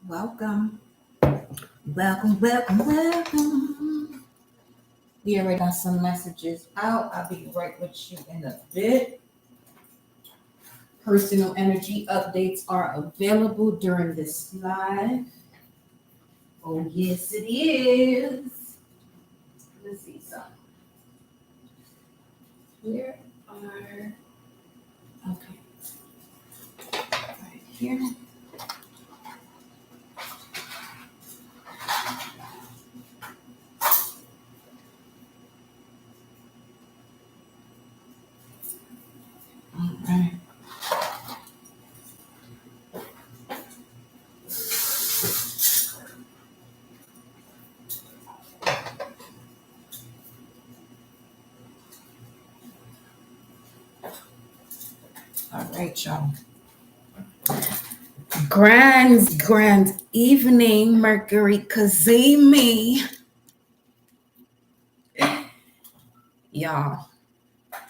Welcome. Welcome. We already got some messages out. I'll be right with you in a bit. Personal energy updates are available during this live. Oh, yes, it is. Let's see something. Where are. Okay. Right here. All right. All right, y'all. Grand evening, Mercury Kazemi. Y'all,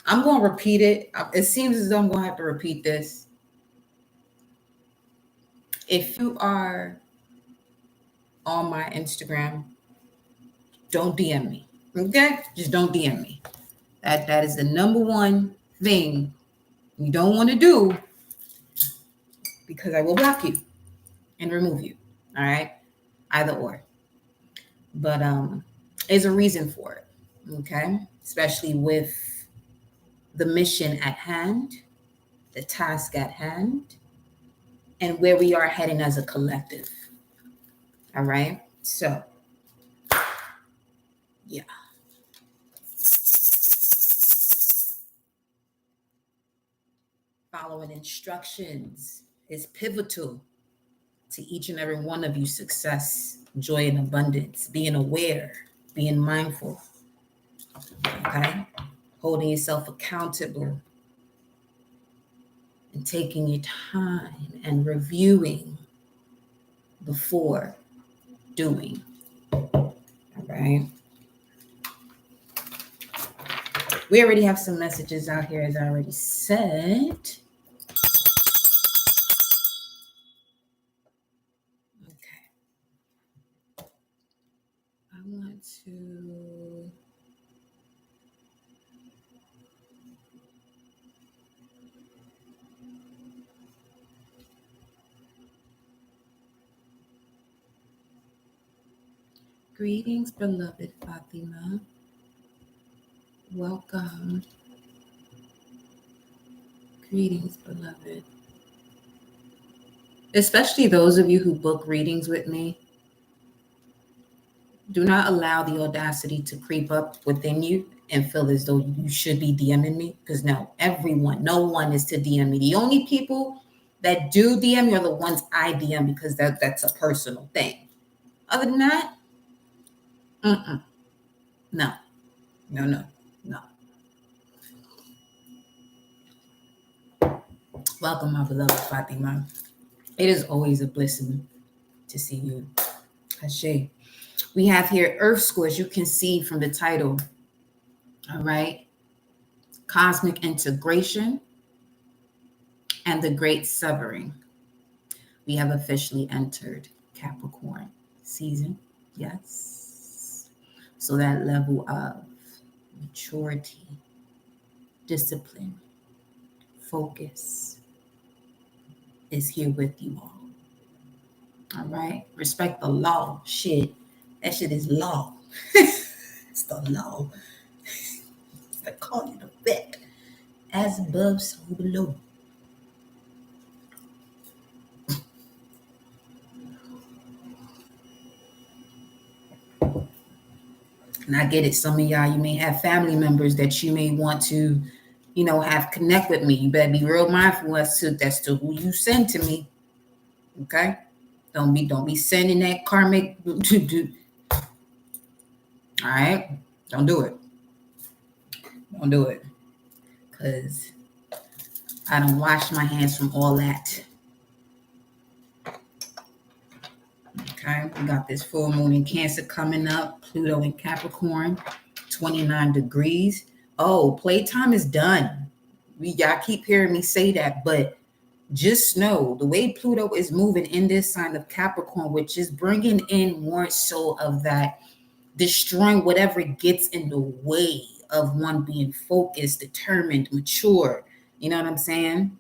I'm going to repeat it. It seems as though I'm going to have to repeat this. If you are on my Instagram, don't DM me. Okay? Just don't DM me. That is the number one thing you don't want to do, because I will block you and remove you. All right? Either or. But there's a reason for it. Okay? Especially with the mission at hand, the task at hand, and where we are heading as a collective. All right? So, yeah. Following instructions is pivotal to each and every one of you success, joy, and abundance. Being aware, being mindful, okay? Holding yourself accountable and taking your time and reviewing before doing, all right? We already have some messages out here, as I already said. Okay. I want to... Greetings, beloved Fatima. Welcome. Greetings, beloved. Especially those of you who book readings with me, do not allow the audacity to creep up within you and feel as though you should be DMing me, because no one is to DM me. The only people that do DM me are the ones I DM, because that's a personal thing. Other than that, no. Welcome, my beloved Fatima. It is always a blessing to see you. Ashe. We have here Earth School, as you can see from the title. All right. Cosmic integration and the great severing. We have officially entered Capricorn season. Yes. So that level of maturity, discipline, focus is here with you all. All right. Respect the law. Shit. That shit is law. It's the law. It's the cause and effect. As above, so below. And I get it. Some of y'all, you may have family members that you may want to, have connect with me. You better be real mindful as to who you send to me. Okay? Don't be sending that karmic. All right? Don't do it. Don't do it. Because I don't wash my hands from all that. Okay? We got this full moon in Cancer coming up. Pluto in Capricorn. 29 degrees. Oh, playtime is done. Y'all keep hearing me say that, but just know the way Pluto is moving in this sign of Capricorn, which is bringing in more so of that, destroying whatever gets in the way of one being focused, determined, mature. You know what I'm saying?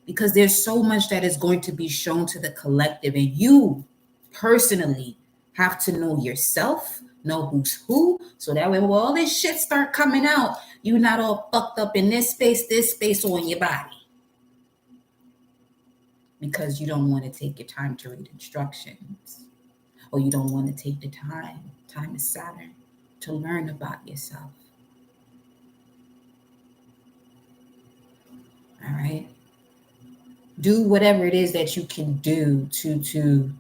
Because there's so much that is going to be shown to the collective, and you personally have to know yourself, know who's who, so that way when all this shit start coming out, you're not all fucked up in this space, or in your body. Because you don't want to take your time to read instructions, or you don't want to take the time is Saturn, to learn about yourself. All right? Do whatever it is that you can do to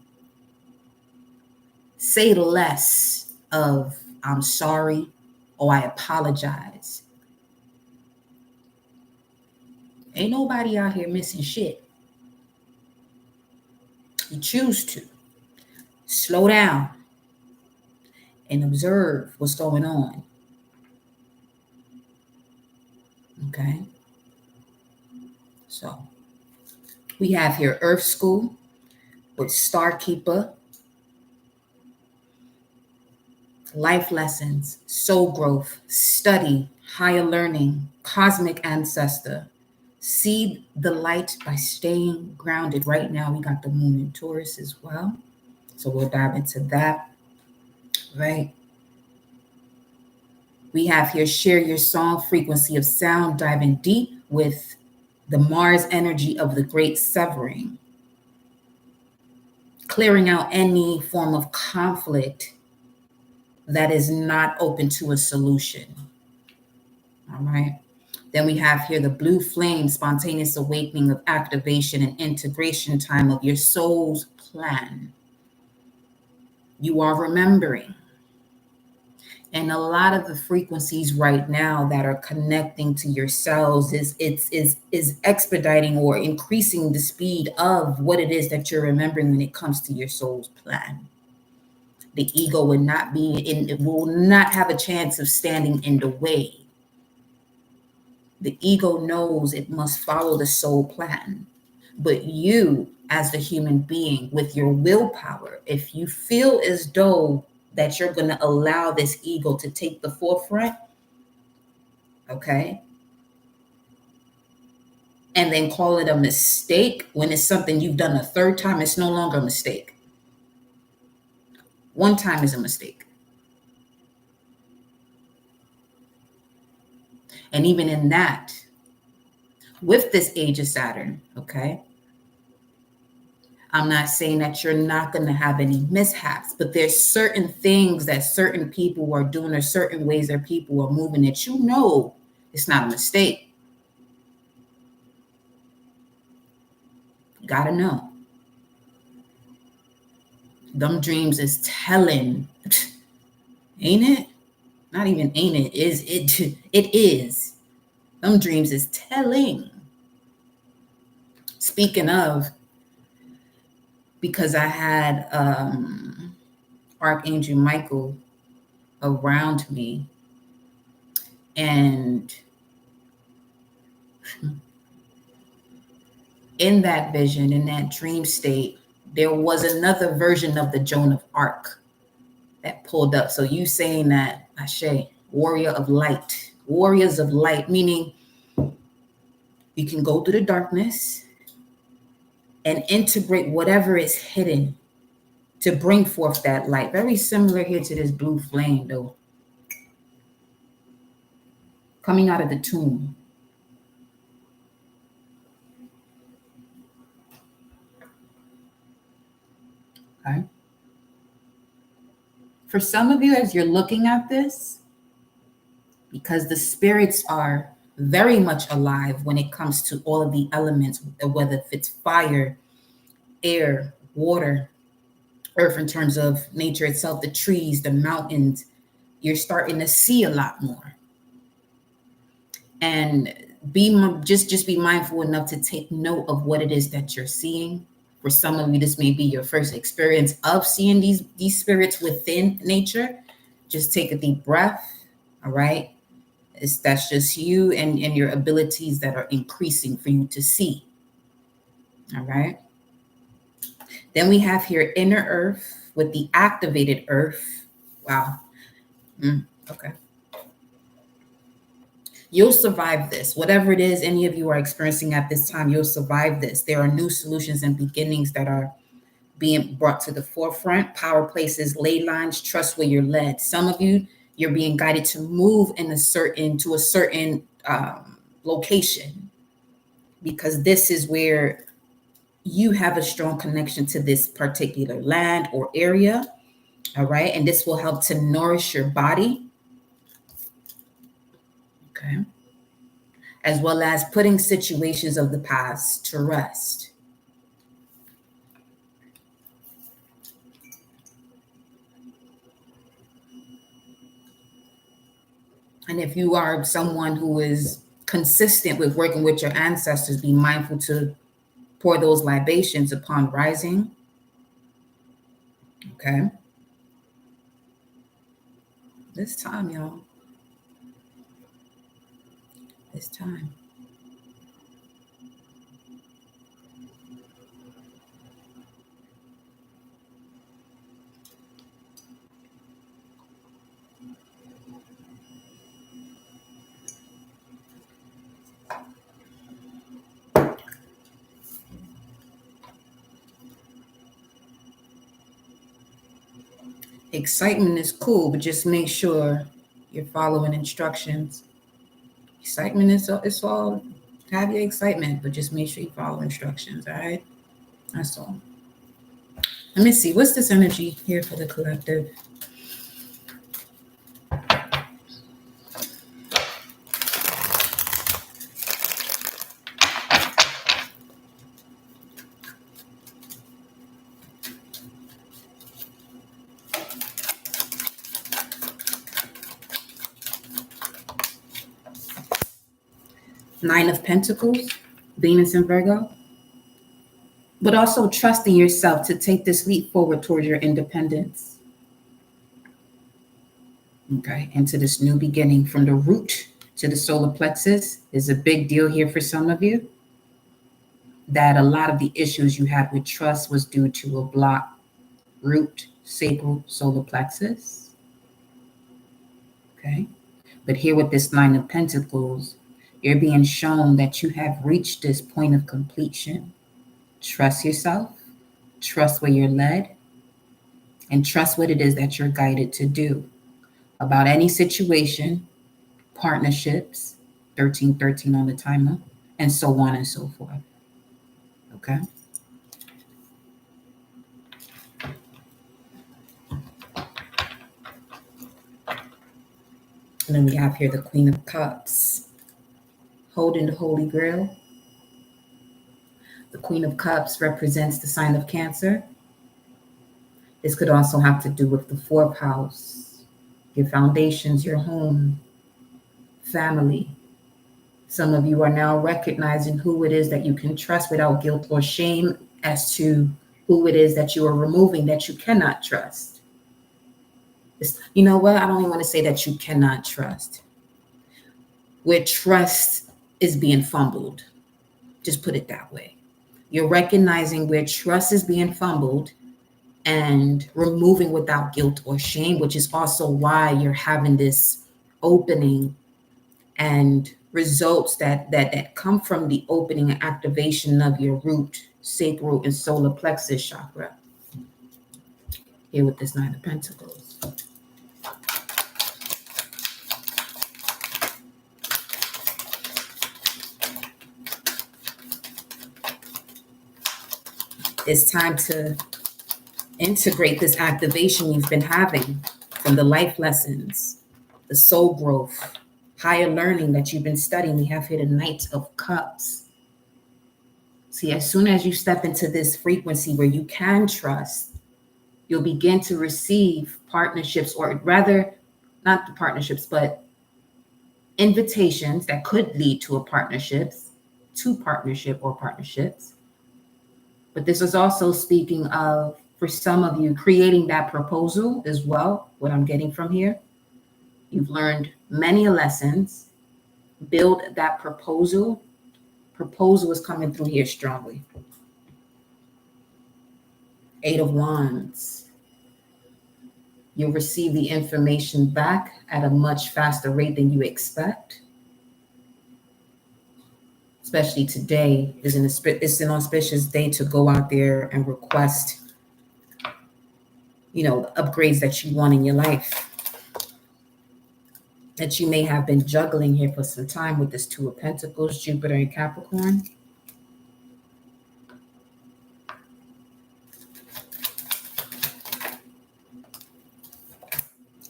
say less of I'm sorry or I apologize. Ain't nobody out here missing shit. You choose to slow down and observe what's going on. Okay? So we have here Earth School with Star Keeper, life lessons, soul growth, study, higher learning, cosmic ancestor. See the light by staying grounded. Right now, we got the moon in Taurus as well. So we'll dive into that, right? We have here share your song, frequency of sound, diving deep with the Mars energy of the great severing, clearing out any form of conflict that is not open to a solution. All right. Then we have here the blue flame, spontaneous awakening of activation and integration time of your soul's plan. You are remembering. And a lot of the frequencies right now that are connecting to your cells is expediting or increasing the speed of what it is that you're remembering when it comes to your soul's plan. The ego will not have a chance of standing in the way. The ego knows it must follow the soul plan. But you, as the human being, with your willpower, if you feel as though that you're going to allow this ego to take the forefront, okay, and then call it a mistake when it's something you've done a third time, it's no longer a mistake. One time is a mistake. And even in that, with this age of Saturn, okay, I'm not saying that you're not going to have any mishaps, but there's certain things that certain people are doing, or certain ways that people are moving that you know it's not a mistake. You got to know. Them dreams is telling, ain't it? Not even ain't it, is it? It is. Them dreams is telling. Speaking of, because I had Archangel Michael around me, and in that vision, in that dream state, there was another version of the Joan of Arc that pulled up. So you saying that, Ashe, warrior of light, warriors of light, meaning you can go through the darkness and integrate whatever is hidden to bring forth that light. Very similar here to this blue flame, though. Coming out of the tomb. Okay. For some of you, as you're looking at this, because the spirits are very much alive when it comes to all of the elements, whether it's fire, air, water, earth in terms of nature itself, the trees, the mountains, you're starting to see a lot more. And just be mindful enough to take note of what it is that you're seeing. For some of you, this may be your first experience of seeing these spirits within nature. Just take a deep breath. All right. That's just you and your abilities that are increasing for you to see. All right. Then we have here inner earth with the activated earth. Wow. Okay. You'll survive this. Whatever it is any of you are experiencing at this time, you'll survive this. There are new solutions and beginnings that are being brought to the forefront. Power places, ley lines, trust where you're led. Some of you, you're being guided to move to a certain location, because this is where you have a strong connection to this particular land or area. All right. And this will help to nourish your body. Okay. As well as putting situations of the past to rest. And if you are someone who is consistent with working with your ancestors, be mindful to pour those libations upon rising. Okay. This time, y'all. This time. Excitement is cool, but just make sure you're following instructions. Excitement is it's all, have your excitement, but just make sure you follow instructions. All right. That's all. Let me see. What's this energy here for the collective? Nine of Pentacles, Venus and Virgo. But also trusting yourself to take this leap forward towards your independence. Okay, into this new beginning from the root to the solar plexus is a big deal here for some of you. That a lot of the issues you had with trust was due to a block root, sacral, solar plexus. Okay, but here with this Nine of Pentacles, you're being shown that you have reached this point of completion. Trust yourself, trust where you're led, and trust what it is that you're guided to do about any situation, partnerships, 1313 on the timer, and so on and so forth. Okay. And then we have here the Queen of Cups, holding the Holy Grail. The Queen of Cups represents the sign of Cancer. This could also have to do with the fourth house, your foundations, your home, family. Some of you are now recognizing who it is that you can trust without guilt or shame as to who it is that you are removing that you cannot trust. You know what? I don't even want to say that you cannot trust. Where trust is being fumbled. Just put it that way. You're recognizing where trust is being fumbled and removing without guilt or shame, which is also why you're having this opening and results that come from the opening and activation of your root, sacral, and solar plexus chakra. Here with this Nine of Pentacles. It's time to integrate this activation you've been having from the life lessons, the soul growth, higher learning that you've been studying. We have here the Knight of Cups. See, as soon as you step into this frequency where you can trust, you'll begin to receive partnerships, or rather, not the partnerships, but invitations that could lead to partnerships. But this is also speaking of, for some of you, creating that proposal as well, what I'm getting from here. You've learned many lessons. Build that proposal. Proposal is coming through here strongly. Eight of Wands. You'll receive the information back at a much faster rate than you expect. Especially today is it's an auspicious day to go out there and request, the upgrades that you want in your life, that you may have been juggling here for some time with this Two of Pentacles, Jupiter and Capricorn.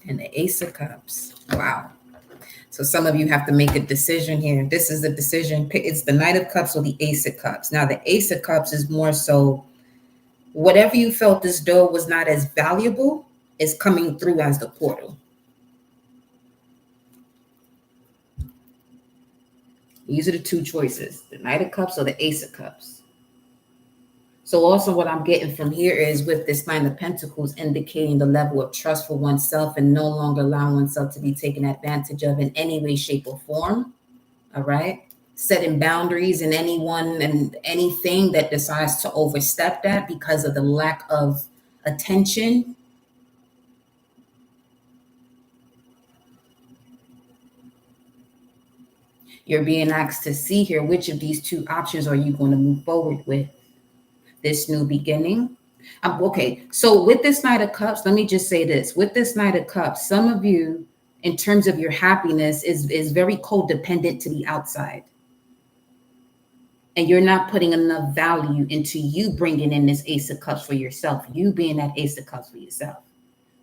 And the Ace of Cups. Wow. So some of you have to make a decision here. This is the decision. It's the Knight of Cups or the Ace of Cups. Now, the Ace of Cups is more so whatever you felt this door was not as valuable is coming through as the portal. These are the two choices, the Knight of Cups or the Ace of Cups. So also what I'm getting from here is with this Nine of Pentacles indicating the level of trust for oneself and no longer allowing oneself to be taken advantage of in any way, shape, or form. All right. Setting boundaries in anyone and anything that decides to overstep that because of the lack of attention. You're being asked to see here, which of these two options are you going to move forward with? This new beginning. Okay, so with this Knight of Cups, let me just say this. With this Knight of Cups, some of you, in terms of your happiness, is very codependent to the outside. And you're not putting enough value into you bringing in this Ace of Cups for yourself, you being that Ace of Cups for yourself.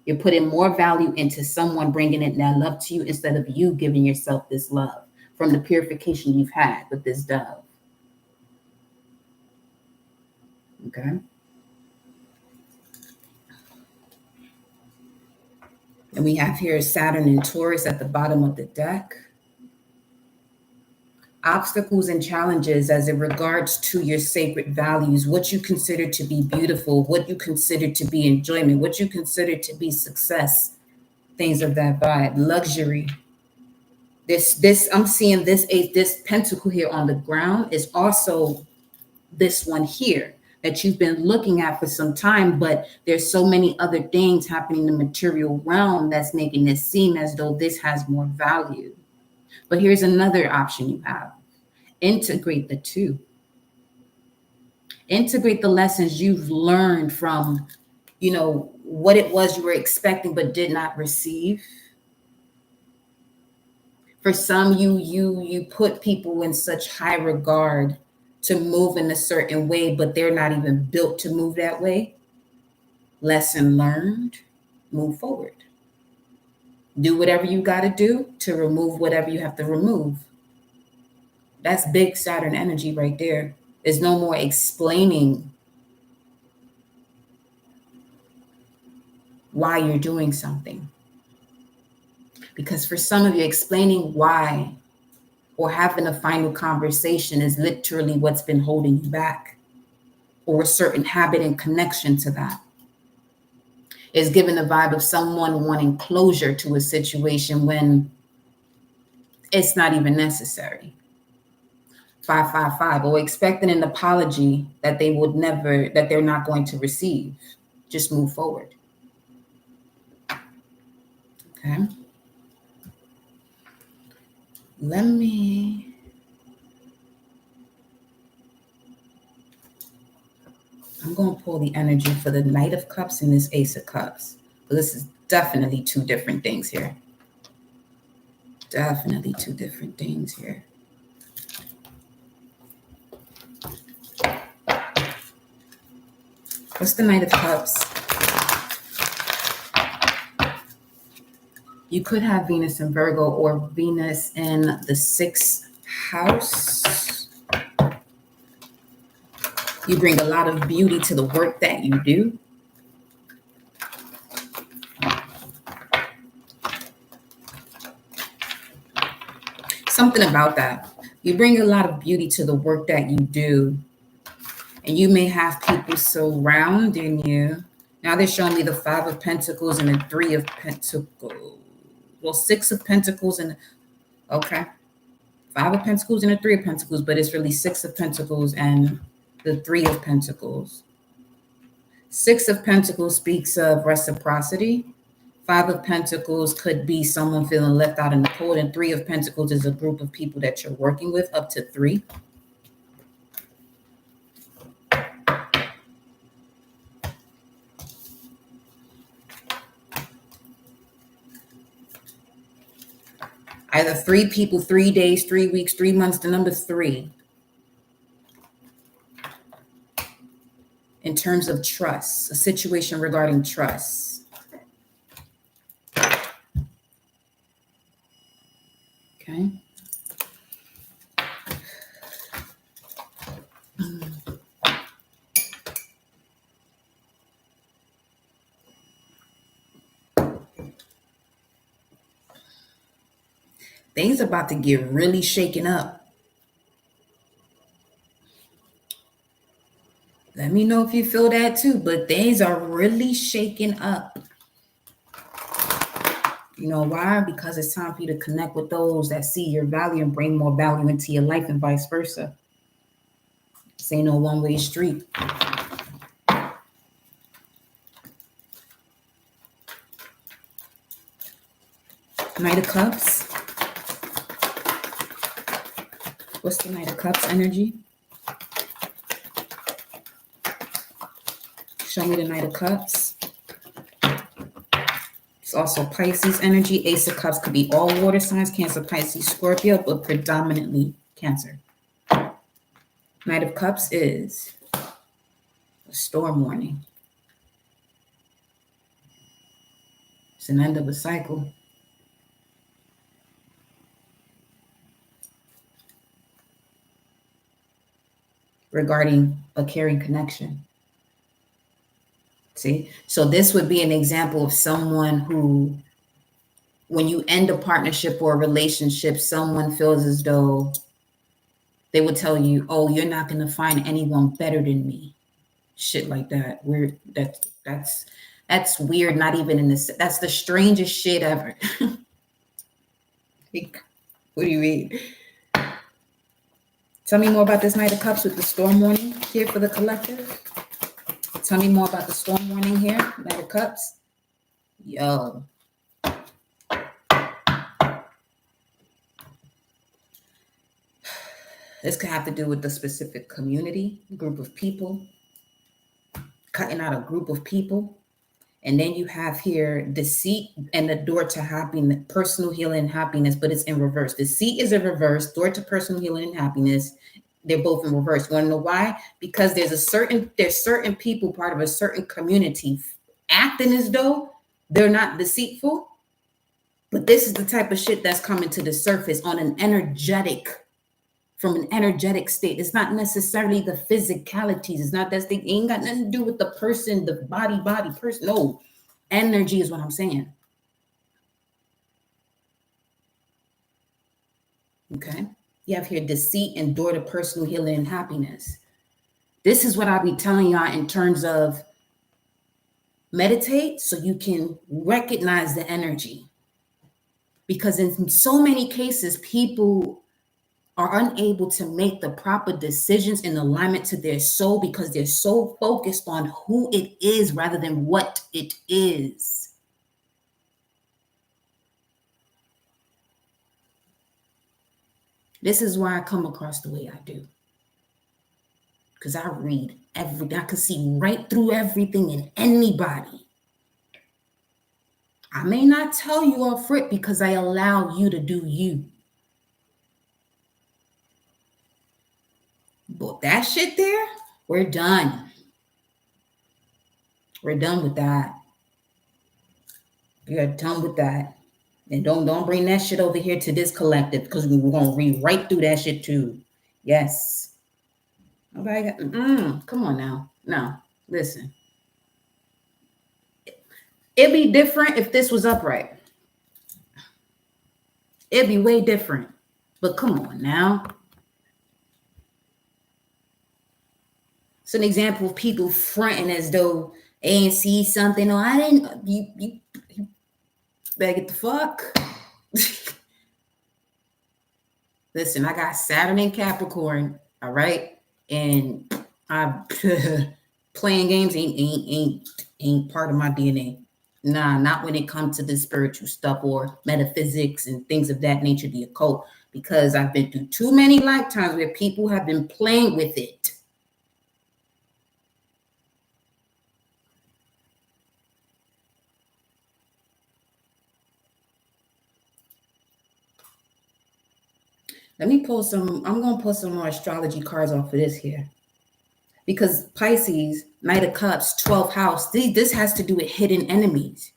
You're putting more value into someone bringing in that love to you instead of you giving yourself this love from the purification you've had with this dove. Okay. And we have here Saturn and Taurus at the bottom of the deck. Obstacles and challenges as it regards to your sacred values, what you consider to be beautiful, what you consider to be enjoyment, what you consider to be success, things of that vibe, luxury. This I'm seeing this pentacle here on the ground is also this one here that you've been looking at for some time, but there's so many other things happening in the material realm that's making this seem as though this has more value. But here's another option you have. Integrate the two. Integrate the lessons you've learned from, what it was you were expecting but did not receive. For some, you put people in such high regard to move in a certain way, but they're not even built to move that way. Lesson learned, move forward. Do whatever you got to do to remove whatever you have to remove. That's big Saturn energy right there. There's no more explaining why you're doing something. Because for some of you, explaining why or having a final conversation is literally what's been holding you back, or a certain habit and connection to that. Is giving the vibe of someone wanting closure to a situation when it's not even necessary. 555, or expecting an apology that they're not going to receive. Just move forward. Okay. I'm going to pull the energy for the Knight of Cups and this Ace of Cups. But this is definitely two different things here. Definitely two different things here. What's the Knight of Cups? You could have Venus in Virgo or Venus in the 6th house. You bring a lot of beauty to the work that you do. Something about that. You bring a lot of beauty to the work that you do. And you may have people surrounding you. Now they're showing me the 5 of Pentacles and the 3 of Pentacles. Well, 6 of Pentacles and, okay. 5 of Pentacles and the 3 of Pentacles, but it's really 6 of Pentacles and the 3 of Pentacles. Six of Pentacles speaks of reciprocity. Five of Pentacles could be someone feeling left out in the cold. And Three of Pentacles is a group of people that you're working with, up to three. Either three people, 3 days, 3 weeks, 3 months, the number three. In terms of trust, a situation regarding trust. Okay. Things about to get really shaken up. Let me know if you feel that too, but things are really shaking up. You know why? Because it's time for you to connect with those that see your value and bring more value into your life, and vice versa. This ain't no one-way street. Knight of Cups. What's the Knight of Cups energy? Show me the Knight of Cups. It's also Pisces energy. Ace of Cups could be all water signs, Cancer, Pisces, Scorpio, but predominantly Cancer. Knight of Cups is a storm warning. It's an end of a cycle. Regarding a caring connection. See? So this would be an example of someone who, when you end a partnership or a relationship, someone feels as though they would tell you, oh, you're not going to find anyone better than me. Shit like that. Weird. That's weird. Not even in this. That's the strangest shit ever. What do you mean? Tell me more about this Knight of Cups with the storm warning here for the collective. Tell me more about the storm warning here, Knight of Cups. Yo. This could have to do with the specific community, group of people, cutting out a group of people. And then you have here deceit and the door to happiness, personal healing and happiness, but it's in reverse. Deceit is in reverse, door to personal healing and happiness. They're both in reverse. You want to know why? Because there's certain people, part of a certain community, acting as though they're not deceitful. But this is the type of shit that's coming to the surface on an energetic, from an energetic state. It's not necessarily the physicalities. It's not that thing. It ain't got nothing to do with the person, the body person. No, energy is what I'm saying. Okay. You have here deceit and door to personal healing and happiness. This is what I'll be telling y'all in terms of meditate so you can recognize the energy. Because in so many cases, people are unable to make the proper decisions in alignment to their soul because they're so focused on who it is rather than what it is. This is why I come across the way I do. Because I read everything. I can see right through everything in anybody. I may not tell you off rip because I allow you to do you. But that shit there, we're done. We're done with that. We are done with that. And don't bring that shit over here to this collective because we're going to read right through that shit too. Yes. Okay. Come on now. No, listen. It'd be different if this was upright. It'd be way different. But come on now. It's an example of people fronting as though they ain't see something. Or I didn't. You better get the fuck. Listen, I got Saturn in Capricorn. All right. And I Playing games ain't part of my DNA. Nah, not when it comes to the spiritual stuff or metaphysics and things of that nature, the occult, because I've been through too many lifetimes where people have been playing with it. Let me pull some, I'm going to pull some more astrology cards off of this here. Because Pisces, Knight of Cups, 12th house, this has to do with hidden enemies.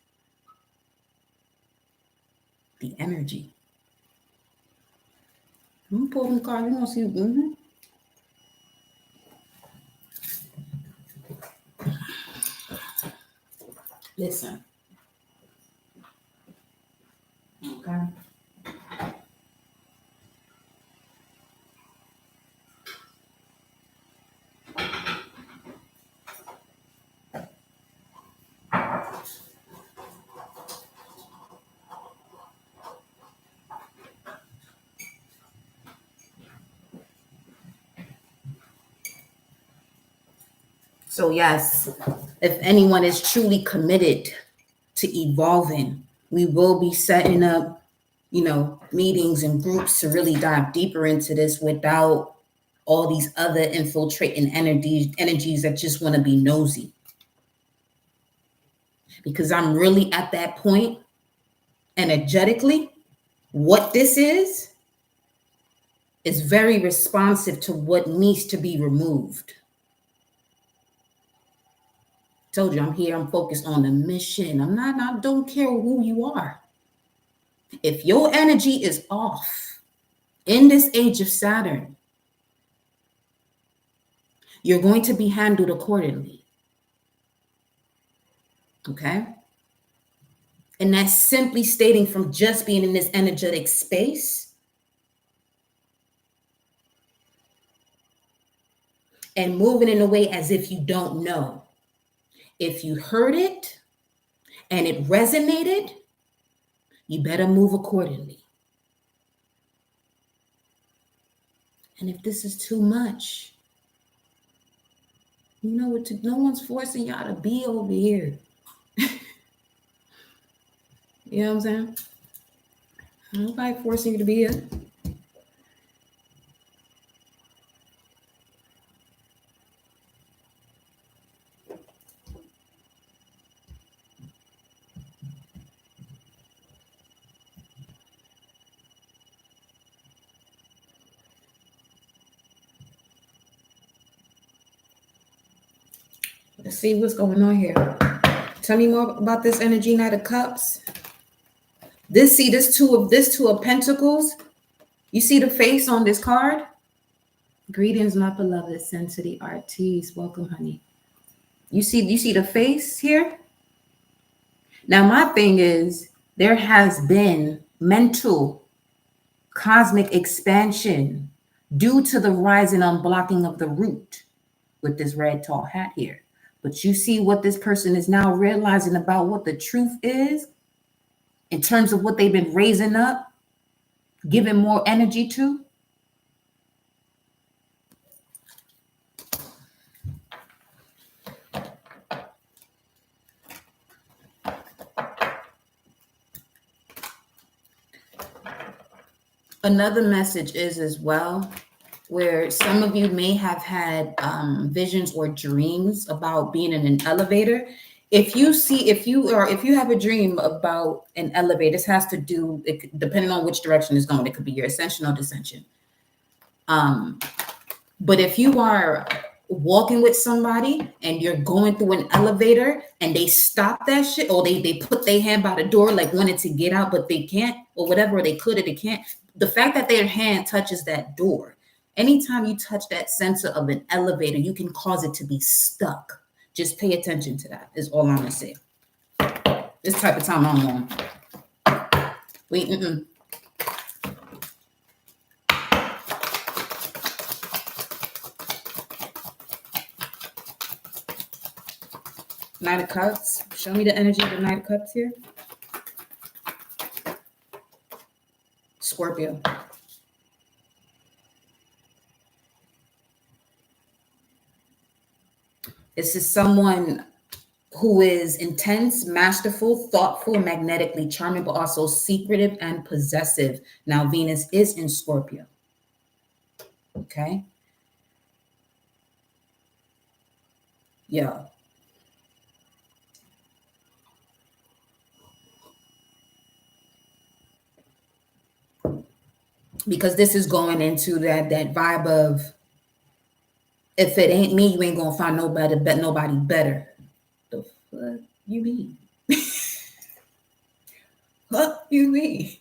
The energy. I'm going to pull them cards. You want to see? Listen. Okay. So yes, if anyone is truly committed to evolving, we will be setting up, meetings and groups to really dive deeper into this without all these other infiltrating energies that just want to be nosy. Because I'm really at that point energetically. What this is very responsive to what needs to be removed. Told you I'm here, I'm focused on the mission. I don't care who you are. If your energy is off in this age of Saturn, you're going to be handled accordingly. Okay? And that's simply stating from just being in this energetic space and moving in a way as if you don't know. If you heard it and it resonated, you better move accordingly. And if this is too much, you know what? No one's forcing y'all to be over here. You know what I'm saying? Nobody forcing you to be here. Let's see what's going on here. Tell me more about this energy, Knight of Cups. This two of Pentacles. You see the face on this card? Greetings, my beloved sensitive artiste. Welcome, honey. You see the face here? Now, my thing is, there has been mental cosmic expansion due to the rising unblocking of the root with this red tall hat here. But you see what this person is now realizing about what the truth is in terms of what they've been raising up, giving more energy to. Another message is as well, where some of you may have had visions or dreams about being in an elevator. If you have a dream about an elevator, this has to do, depending on which direction it's going, it could be your ascension or descension. But if you are walking with somebody and you're going through an elevator and they stop that shit, or they put their hand by the door, like wanted to get out, but they can't, or whatever, they could or they can't. The fact that their hand touches that door, anytime you touch that sensor of an elevator, you can cause it to be stuck. Just pay attention to that, is all I'm gonna say. This type of time I'm on. Knight of Cups. Show me the energy of the Knight of Cups here. Scorpio. This is someone who is intense, masterful, thoughtful, magnetically charming, but also secretive and possessive. Now, Venus is in Scorpio. Okay? Yeah. Because this is going into that vibe of, if it ain't me, you ain't gonna find nobody better. The fuck you mean? What you mean?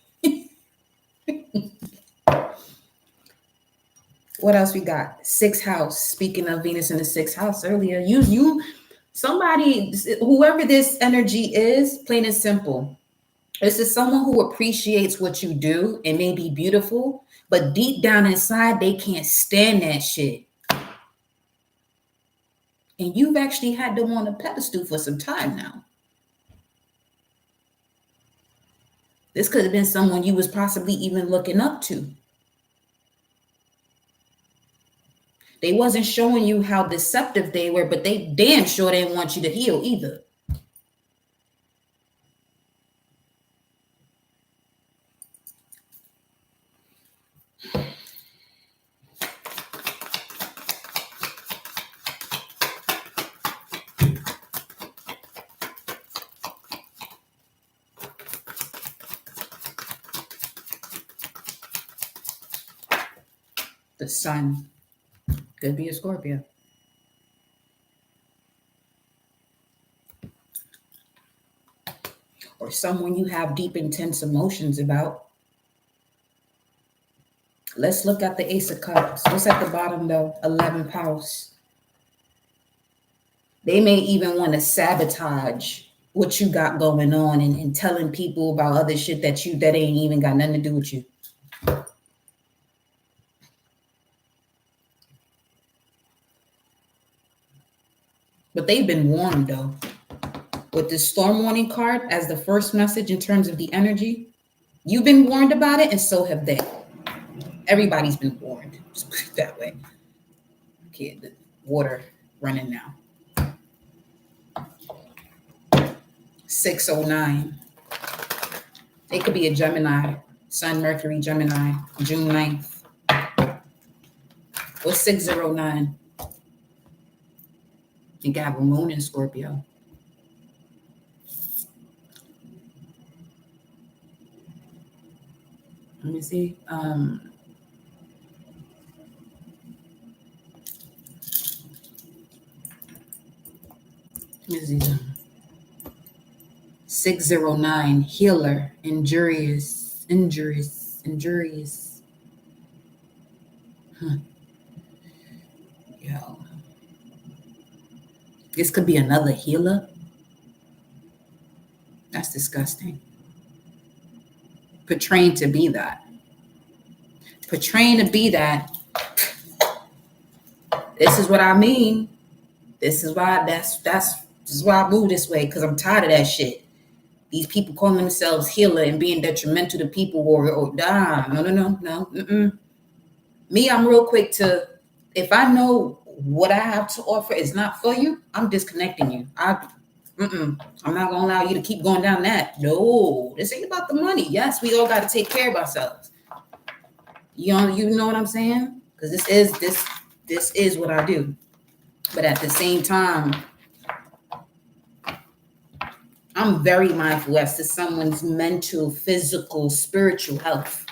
What else we got? Sixth house. Speaking of Venus in the sixth house earlier, somebody, whoever this energy is, plain and simple. This is someone who appreciates what you do and may be beautiful, but deep down inside, they can't stand that shit. And you've actually had them on a pedestal for some time now. This could have been someone you was possibly even looking up to. They wasn't showing you how deceptive they were, but they damn sure didn't want you to heal either. The sun could be a Scorpio. Or someone you have deep, intense emotions about. Let's look at the Ace of Cups. What's at the bottom though? 11th house. They may even want to sabotage what you got going on and telling people about other shit that ain't even got nothing to do with you. But they've been warned though. With the storm warning card as the first message in terms of the energy, you've been warned about it, and so have they. Everybody's been warned. Just put it that way. Okay, the water running now. 609. It could be a Gemini, Sun, Mercury, Gemini, June 9th. Or 609. You got a moon in Scorpio. Let me see. Let me see. 609, healer, injurious. Yo. This could be another healer. That's disgusting. Portraying to be that. This is what I mean. This is why this is why I move this way, because I'm tired of that shit. These people calling themselves healer and being detrimental to people or no. Mm-mm. Me, I'm real quick to, if I know what I have to offer is not for you, I'm disconnecting you. I'm not gonna allow you to keep going down that. No, this ain't about the money. Yes, we all got to take care of ourselves. You know what I'm saying? Because this is what I do. But at the same time, I'm very mindful as to someone's mental, physical, spiritual health.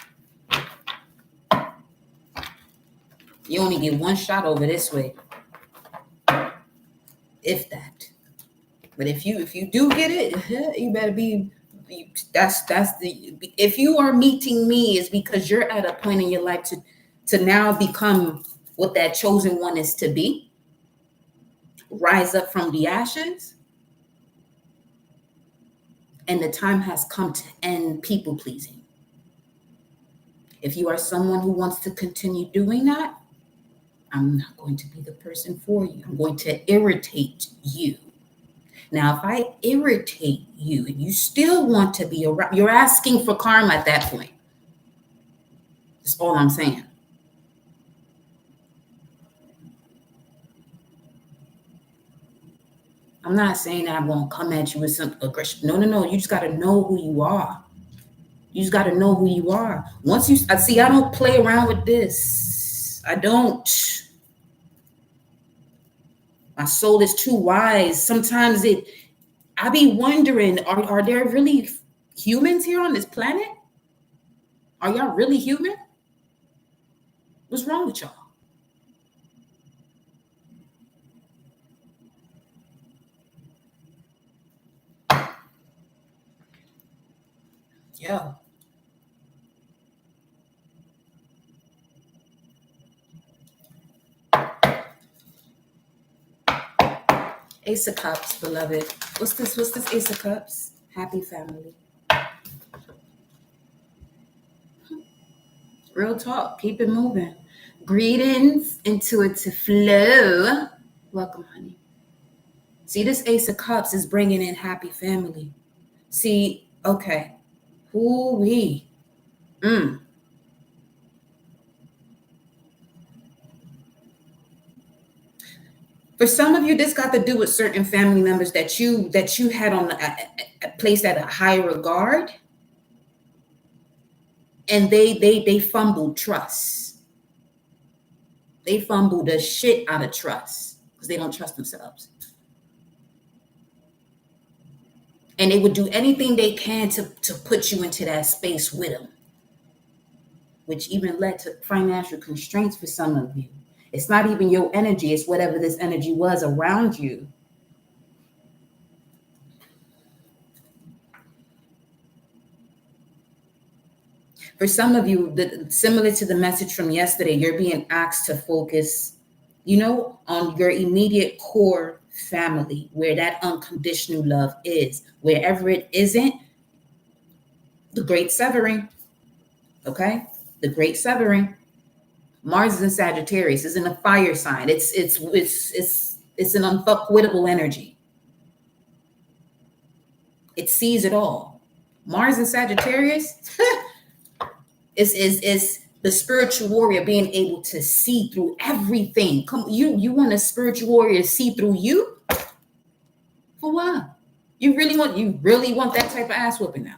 You only get one shot over this way, if that. But if you do get it, you better be. That's the. If you are meeting me, is because you're at a point in your life to now become what that chosen one is to be. Rise up from the ashes. And the time has come to end people pleasing. If you are someone who wants to continue doing that, I'm not going to be the person for you. I'm going to irritate you. Now, if I irritate you and you still want to be around, you're asking for karma at that point. That's all I'm saying. I'm not saying that I won't come at you with some aggression. No. You just got to know who you are. You just got to know who you are. Once you, I see, I don't play around with this. I don't. My soul is too wise. Sometimes I be wondering, are there really humans here on this planet? Are y'all really human? What's wrong with y'all? Yeah. Ace of Cups, beloved. What's this? What's this Ace of Cups? Happy family. Real talk. Keep it moving. Greetings, intuitive flow. Welcome, honey. See, this Ace of Cups is bringing in happy family. See, okay. Ooh-wee. For some of you, this got to do with certain family members that you had on a place at a high regard, and they fumbled trust. They fumbled the shit out of trust because they don't trust themselves. And they would do anything they can to put you into that space with them, which even led to financial constraints for some of you. It's not even your energy, it's whatever this energy was around you. For some of you, similar to the message from yesterday, you're being asked to focus, on your immediate core family, where that unconditional love is. Wherever it isn't, the great severing, okay? The great severing. Mars is in Sagittarius, is in a fire sign. It's an unfuckwittable energy. It sees it all. Mars in Sagittarius is the spiritual warrior being able to see through everything. Come, you want a spiritual warrior to see through you? For what? You really want that type of ass whooping now?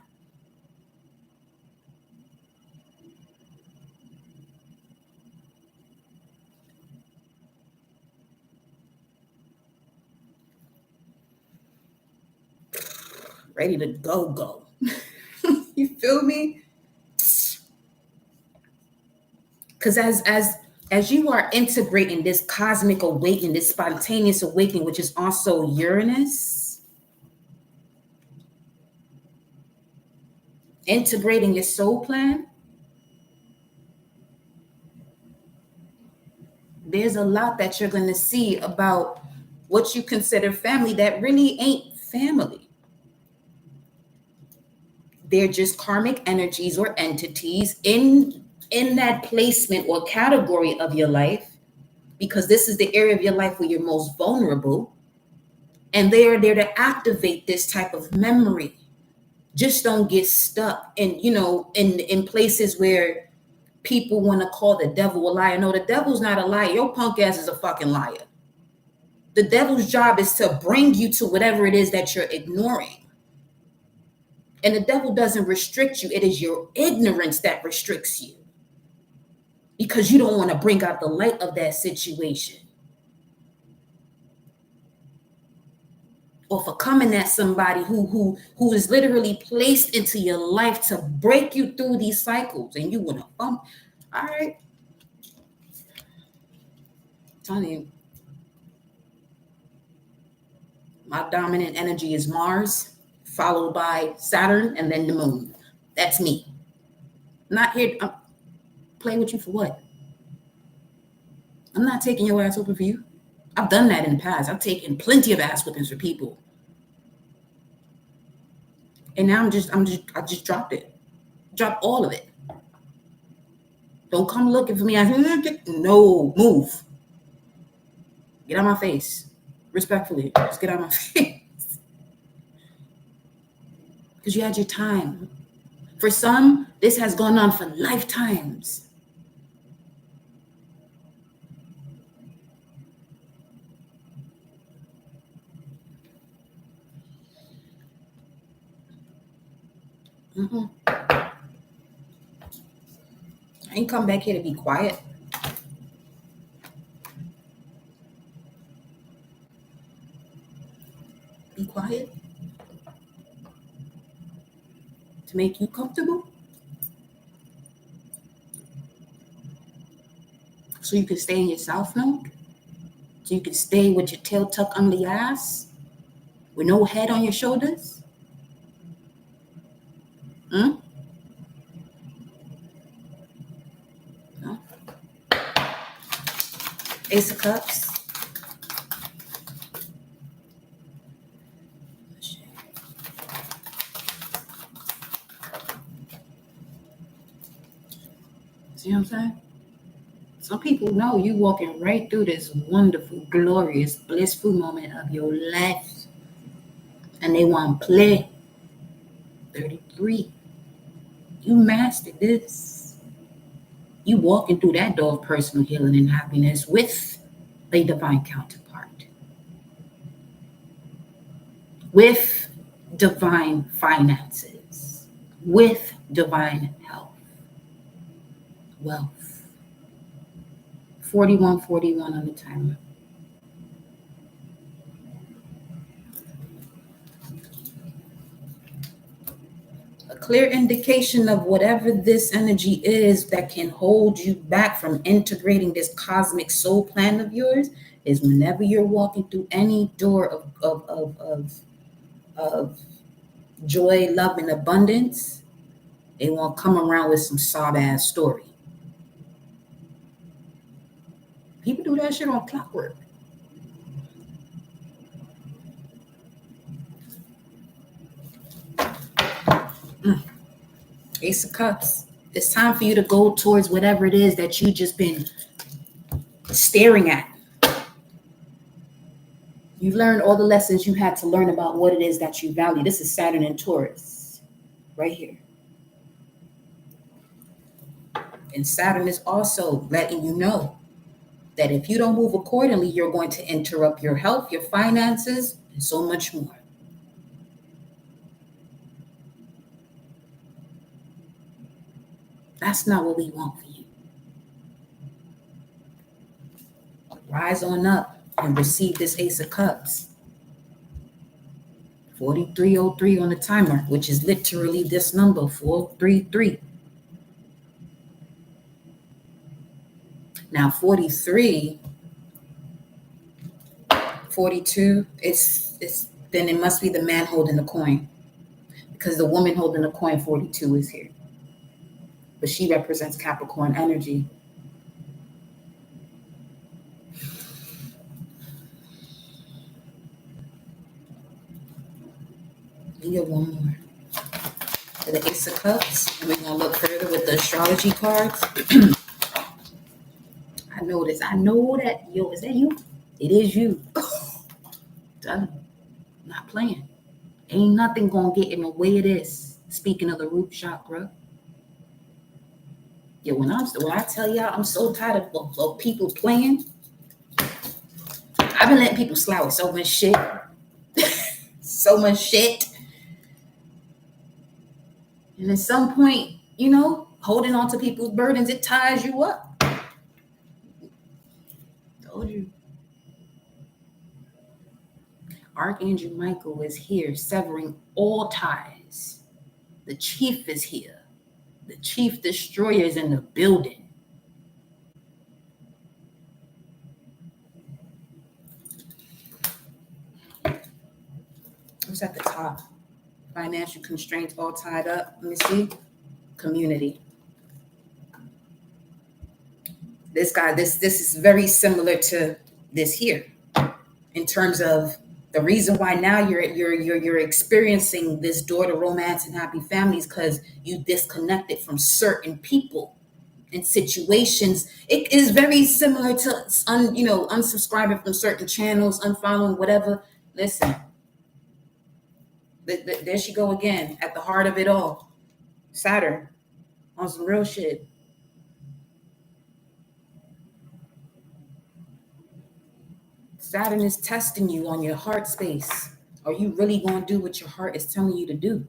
Ready to go. You feel me? Because as you are integrating this cosmic awakening, this spontaneous awakening, which is also Uranus, integrating your soul plan, there's a lot that you're going to see about what you consider family that really ain't family. They're just karmic energies or entities in that placement or category of your life, because this is the area of your life where you're most vulnerable, and they are there to activate this type of memory. Just don't get stuck in places where people want to call the devil a liar. No, the devil's not a liar. Your punk ass is a fucking liar. The devil's job is to bring you to whatever it is that you're ignoring. And the devil doesn't restrict you. It is your ignorance that restricts you, because you don't want to bring out the light of that situation. Or for coming at somebody who is literally placed into your life to break you through these cycles, and you want to bump. All right. Telling you, my dominant energy is Mars, followed by Saturn, and then the moon. That's me. I'm not here to play with you for what? I'm not taking your ass whooping for you. I've done that in the past. I've taken plenty of ass whoopings for people. And now I just dropped it. Drop all of it. Don't come looking for me. No, move. Get out of my face. Respectfully, just get out of my face. Because you had your time. For some, this has gone on for lifetimes. I ain't come back here to be quiet. Be quiet. To make you comfortable. So you can stay in your south node. So you can stay with your tail tucked under your ass. With no head on your shoulders. No? Ace of Cups. See what I'm saying? Some people know you walking right through this wonderful, glorious, blissful moment of your life. And they want to play. 33. You mastered this. You walking through that door of personal healing and happiness with a divine counterpart. With divine finances. With divine health. Wealth. 4141 on the timer. A clear indication of whatever this energy is that can hold you back from integrating this cosmic soul plan of yours is whenever you're walking through any door of joy, love, and abundance, they won't come around with some sob ass story. People do that shit on clockwork. Ace of Cups. It's time for you to go towards whatever it is that you just been staring at. You've learned all the lessons you had to learn about what it is that you value. This is Saturn and Taurus right here. And Saturn is also letting you know that if you don't move accordingly, you're going to interrupt your health, your finances, and so much more. That's not what we want for you. Rise on up and receive this Ace of Cups. 4303 on the timer, which is literally this number, 433. Now 43, 42, then it must be the man holding the coin, because the woman holding the coin, 42, is here. But she represents Capricorn energy. We get one more. To the Ace of Cups. And we're going to look further with the astrology cards. I know this. I know that. Yo, is that you? It is you. Done. Not playing. Ain't nothing going to get in the way of this. Speaking of the root chakra. Yo, when I tell y'all I'm so tired of people playing, I've been letting people slide with so much shit. So much shit. And at some point, holding on to people's burdens, it ties you up. Told you. Archangel Michael is here, severing all ties. The chief is here. The chief destroyer is in the building. What's at the top? Financial constraints all tied up. Let me see. Community. This guy, this is very similar to this here, in terms of the reason why now you're experiencing this door to romance and happy families, because you disconnected from certain people and situations. It is very similar to unsubscribing from certain channels, unfollowing whatever. Listen, there she go again, at the heart of it all. Saturn on some real shit. Saturn is testing you on your heart space. Are you really going to do what your heart is telling you to do?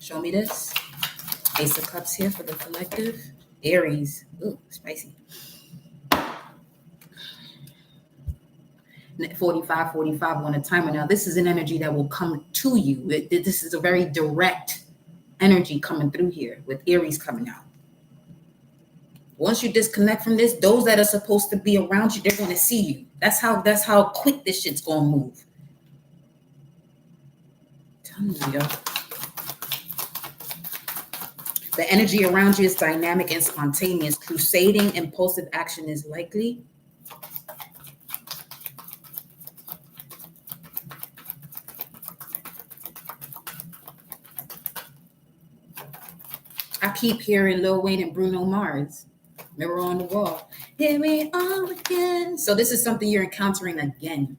Show me this. Ace of Cups here for the collective. Aries. Ooh, spicy. 45 on a timer. Now, this is an energy that will come to you. This is a very direct energy coming through here with Aries coming out. Once you disconnect from this, those that are supposed to be around you, they're going to see you. That's how quick this shit's going to move. Tell me, yo. The energy around you is dynamic and spontaneous. Crusading, impulsive action is likely. I keep hearing Lil Wayne and Bruno Mars. Mirror on the wall. Here we are again. So this is something you're encountering again.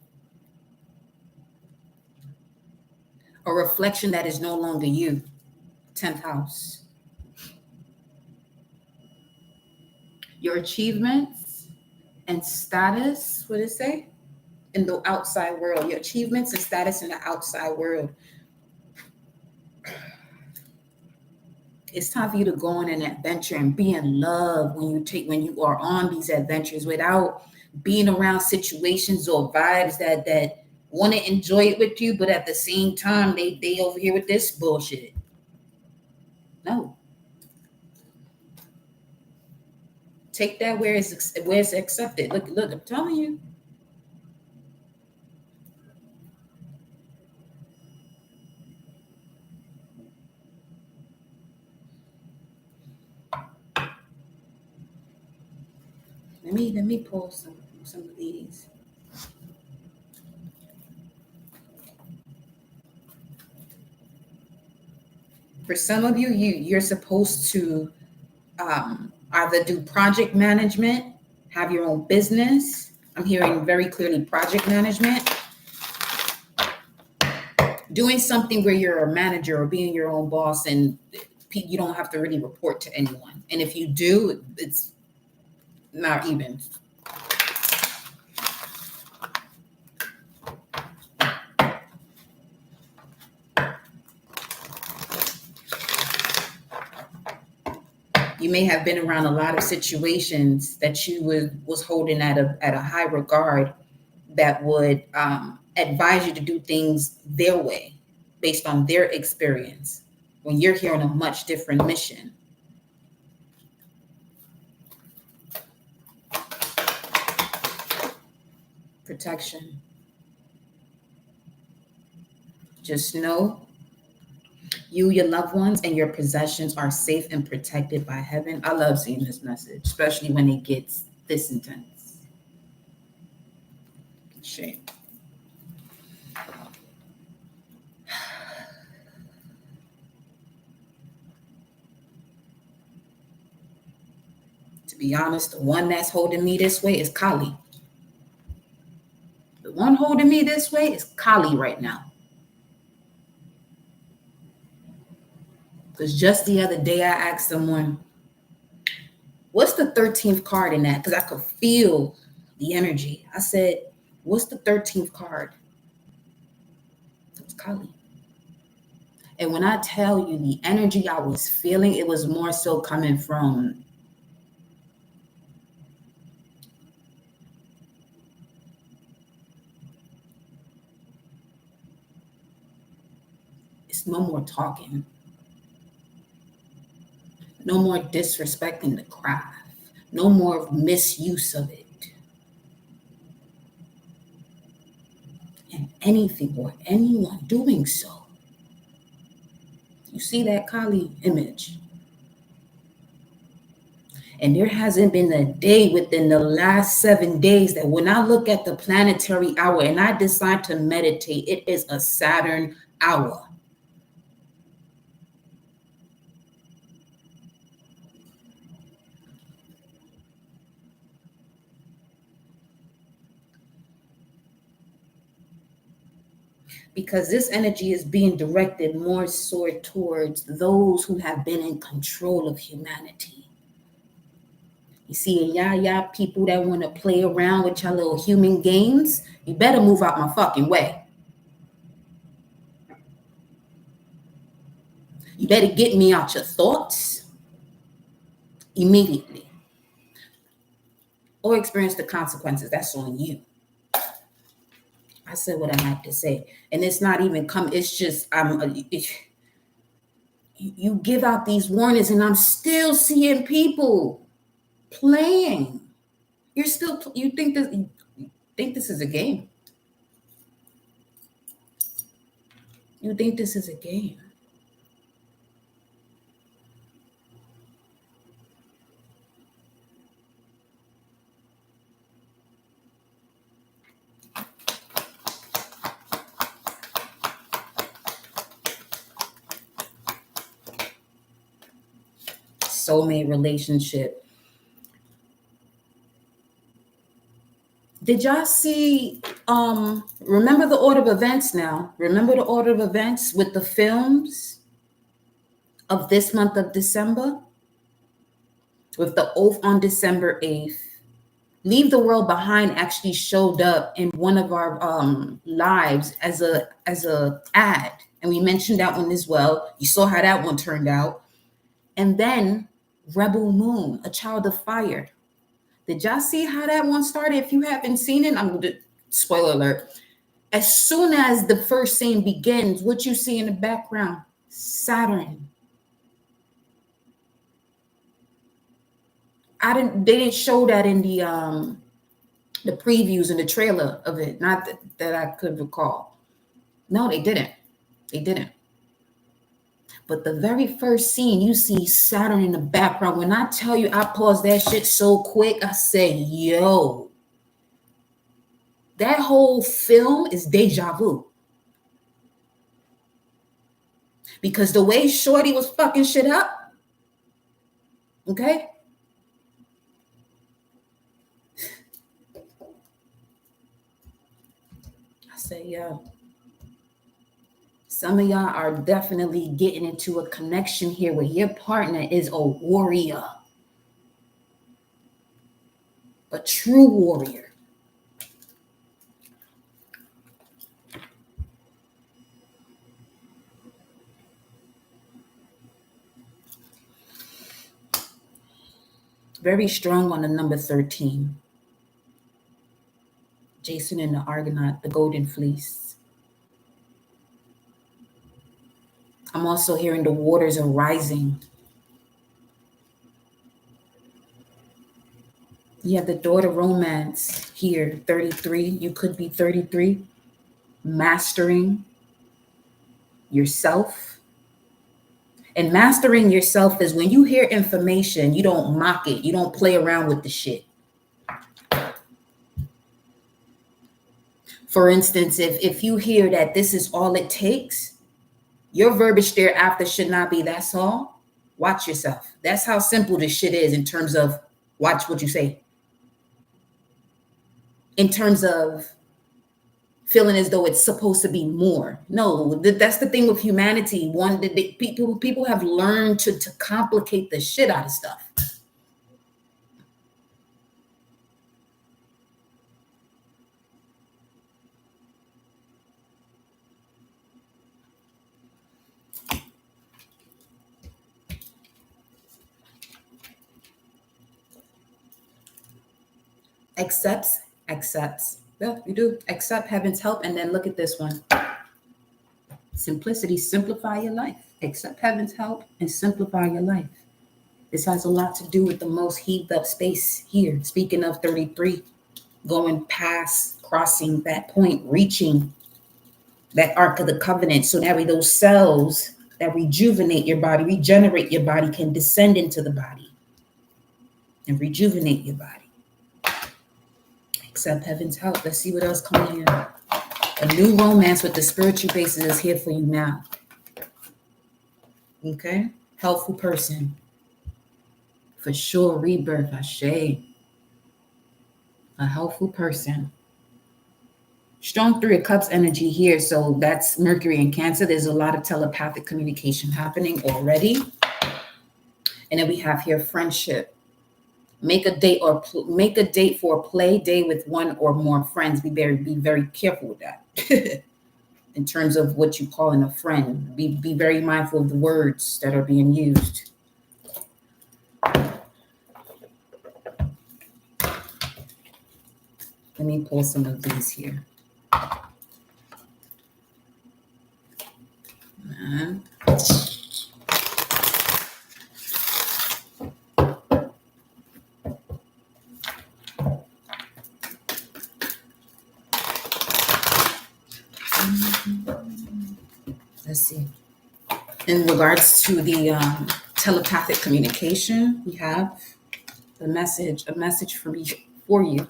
A reflection that is no longer you. 10th house. Your achievements and status, what did it say? In the outside world. Your achievements and status in the outside world. It's time for you to go on an adventure and be in love when you are on these adventures without being around situations or vibes that want to enjoy it with you, but at the same time they over here with this bullshit. No. Take that where it's accepted. Look, I'm telling you. Let me pull some of these. For some of you, you're supposed to either do project management, have your own business. I'm hearing very clearly project management. Doing something where you're a manager or being your own boss and you don't have to really report to anyone. And if you do, it's not even. You may have been around a lot of situations that you was holding at a high regard that would advise you to do things their way based on their experience when you're here on a much different mission. Protection. Just know you, your loved ones, and your possessions are safe and protected by heaven. I love seeing this message, especially when it gets this intense. Shame. To be honest, the one that's holding me this way is Kali. The one holding me this way is Kali right now. Because just the other day I asked someone, what's the 13th card in that? Because I could feel the energy. I said, what's the 13th card? It's Kali. And when I tell you the energy I was feeling, it was more so coming from it's no more talking. No more disrespecting the craft. No more misuse of it. And anything or anyone doing so. You see that Kali image? And there hasn't been a day within the last 7 days that when I look at the planetary hour and I decide to meditate, it is a Saturn hour. Because this energy is being directed more so towards those who have been in control of humanity. You see, y'all people that want to play around with your little human games, you better move out my fucking way. You better get me out your thoughts immediately, or experience the consequences. That's on you. I said what I had to say, and it's not even come. It's just you give out these warnings, and I'm still seeing people playing. You think this is a game. You think this is a game. Soulmate relationship. Did y'all see, remember the order of events now? Remember the order of events with the films of this month of December? With the oath on December 8th. Leave the World Behind actually showed up in one of our lives as a ad. And we mentioned that one as well. You saw how that one turned out. And then Rebel Moon, A Child of Fire. Did y'all see how that one started? If you haven't seen it, I'm going to, spoiler alert. As soon as the first scene begins, what you see in the background? Saturn. They didn't show that in the previews and the trailer of it. Not that I could recall. No, they didn't. They didn't. But the very first scene, you see Saturn in the background. When I tell you I paused that shit so quick, I say, yo, that whole film is deja vu. Because the way Shorty was fucking shit up, okay? I say, yo, some of y'all are definitely getting into a connection here where your partner is a warrior. A true warrior. Very strong on the number 13. Jason and the Argonaut, the Golden Fleece. I'm also hearing the waters are rising. You have the daughter romance here, 33. You could be 33. Mastering yourself. And mastering yourself is when you hear information, you don't mock it. You don't play around with the shit. For instance, if you hear that this is all it takes, your verbiage thereafter should not be, that's all. Watch yourself. That's how simple this shit is in terms of watch what you say. In terms of feeling as though it's supposed to be more. No, that's the thing with humanity. People have learned to complicate the shit out of stuff. Accepts. Yeah, you do. Accept heaven's help. And then look at this one. Simplicity, simplify your life. Accept heaven's help and simplify your life. This has a lot to do with the most heaved up space here. Speaking of 33, going past, crossing that point, reaching that Ark of the Covenant. So now those cells that rejuvenate your body, regenerate your body, can descend into the body and rejuvenate your body. Accept heaven's help. Let's see what else coming here. A new romance with the spiritual basis is here for you now. Okay? Helpful person. For sure, rebirth, Ashe. A helpful person. Strong 3 of Cups energy here. So that's Mercury in Cancer. There's a lot of telepathic communication happening already. And then we have here friendship. Make a date for a play day with one or more friends. Be very careful with that. in terms of what you call in a friend. Be very mindful of the words that are being used. Let me pull some of these here. Let's see. In regards to the telepathic communication, we have a message for you.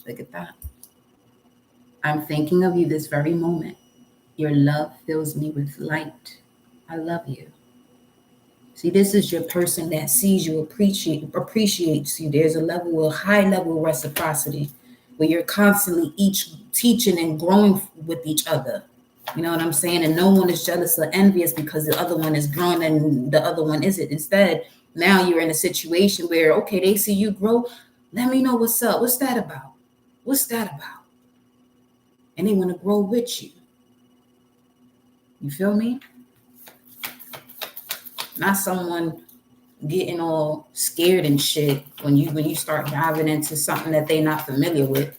Look at that. I'm thinking of you this very moment. Your love fills me with light. I love you. See, this is your person that sees you, appreciates you. There's a high level of reciprocity where you're constantly each teaching and growing with each other. You know what I'm saying? And no one is jealous or envious because the other one is growing and the other one isn't. Instead, now you're in a situation where, okay, they see you grow. Let me know what's up. What's that about? What's that about? And they want to grow with you. You feel me? Not someone getting all scared and shit when you start diving into something that they're not familiar with.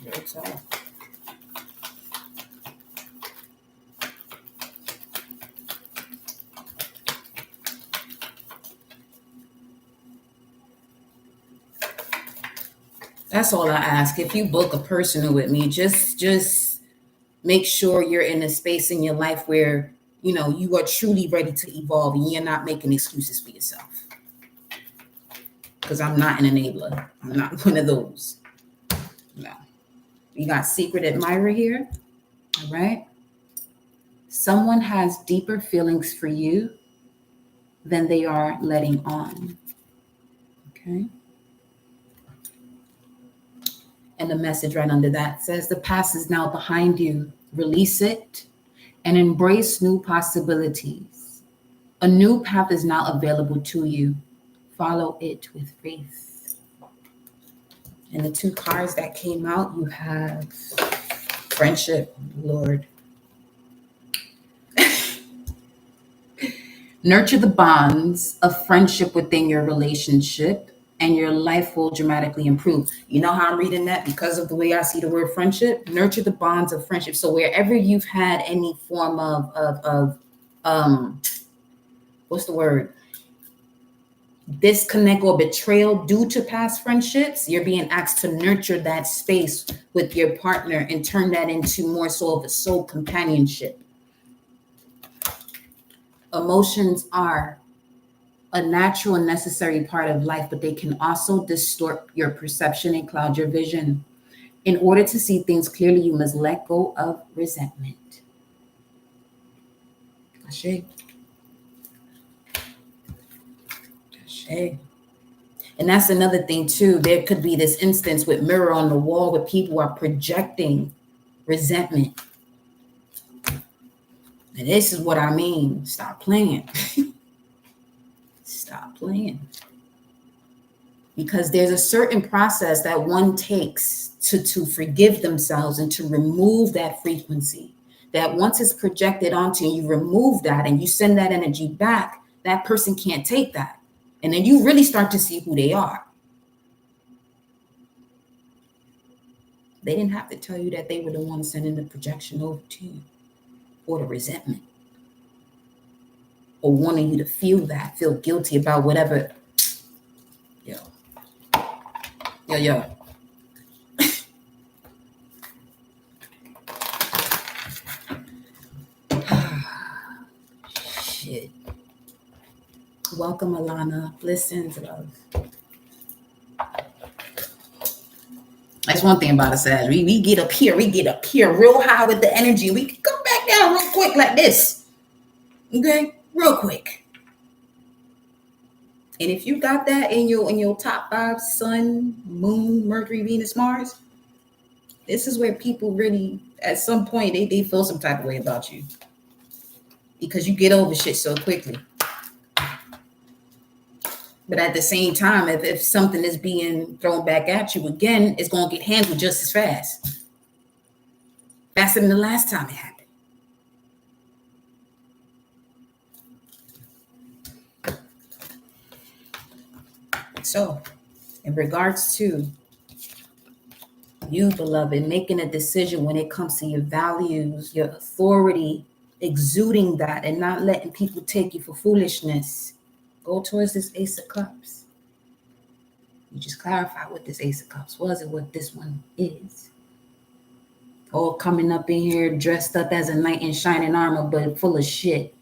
That's all. That's all I ask. If you book a personal with me, just make sure you're in a space in your life where, you know, you are truly ready to evolve and you're not making excuses for yourself. Because I'm not an enabler. I'm not one of those. No. We got secret admirer here. All right. Someone has deeper feelings for you than they are letting on. Okay. And the message right under that says the past is now behind you. Release it and embrace new possibilities. A new path is now available to you. Follow it with faith. And the two cards that came out, you have friendship, Lord. Nurture the bonds of friendship within your relationship and your life will dramatically improve. You know how I'm reading that? Because of the way I see the word friendship. Nurture the bonds of friendship. So wherever you've had any form of what's the word? Disconnect or betrayal due to past friendships, you're being asked to nurture that space with your partner and turn that into more so of a soul companionship. Emotions are a natural and necessary part of life, but they can also distort your perception and cloud your vision. In order to see things clearly, you must let go of resentment. Ashe. Ashe. And that's another thing too. There could be this instance with mirror on the wall where people are projecting resentment. And this is what I mean. Stop playing. Stop playing. Because there's a certain process that one takes to forgive themselves and to remove that frequency. That once it's projected onto you, you remove that and you send that energy back, that person can't take that. And then you really start to see who they are. They didn't have to tell you that they were the one sending the projection over to you, or the resentment, or wanting you to feel guilty about whatever. Yo. Shit. Welcome, Alana. Blessings, love. That's one thing about us, Sag. We get up here real high with the energy. We can come back down real quick like this. Okay? Real quick. And if you got that in your top 5, Sun, Moon, Mercury, Venus, Mars, this is where people really, at some point, they feel some type of way about you. Because you get over shit so quickly. But at the same time, if something is being thrown back at you again, it's going to get handled just as fast. Faster than the last time it happened. So, in regards to you, beloved, making a decision when it comes to your values, your authority, exuding that and not letting people take you for foolishness, go towards this Ace of Cups. You just clarify what this Ace of Cups was and what this one is. All coming up in here dressed up as a knight in shining armor, but full of shit.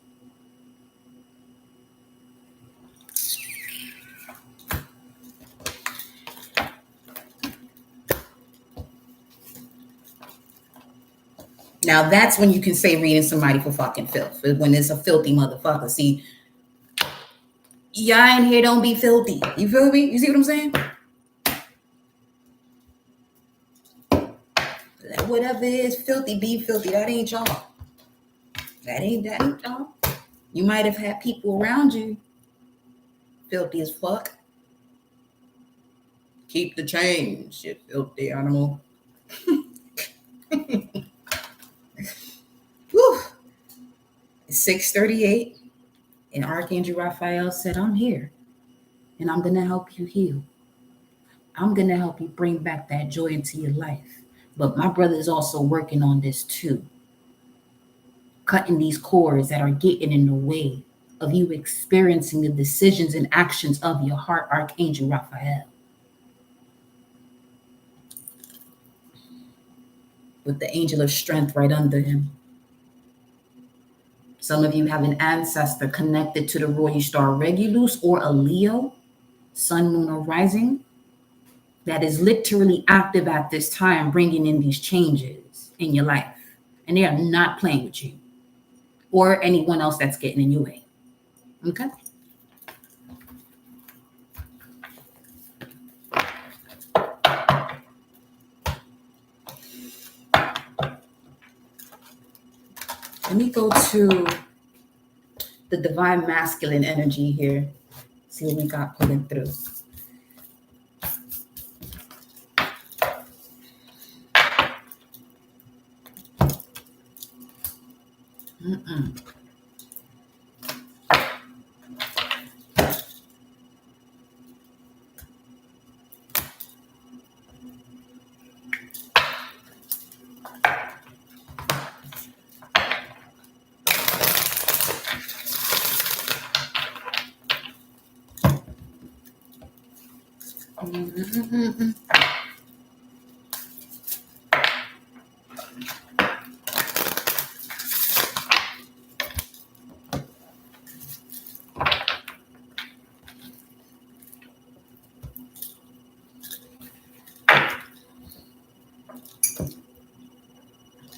Now that's when you can say reading somebody for fucking filth. When it's a filthy motherfucker. See, y'all in here don't be filthy. You feel me? You see what I'm saying? Whatever is filthy, be filthy. That ain't y'all. That ain't y'all. You might have had people around you filthy as fuck. Keep the change, you filthy animal. Whew. 6:38, and Archangel Raphael said, I'm here, and I'm going to help you heal. I'm going to help you bring back that joy into your life. But my brother is also working on this too. Cutting these cords that are getting in the way of you experiencing the decisions and actions of your heart, Archangel Raphael. With the angel of strength right under him. Some of you have an ancestor connected to the royal star Regulus or a Leo, sun, moon, or rising, that is literally active at this time, bringing in these changes in your life. And they are not playing with you or anyone else that's getting in your way. Okay? Let me go to the divine masculine energy here. See what we got pulling through.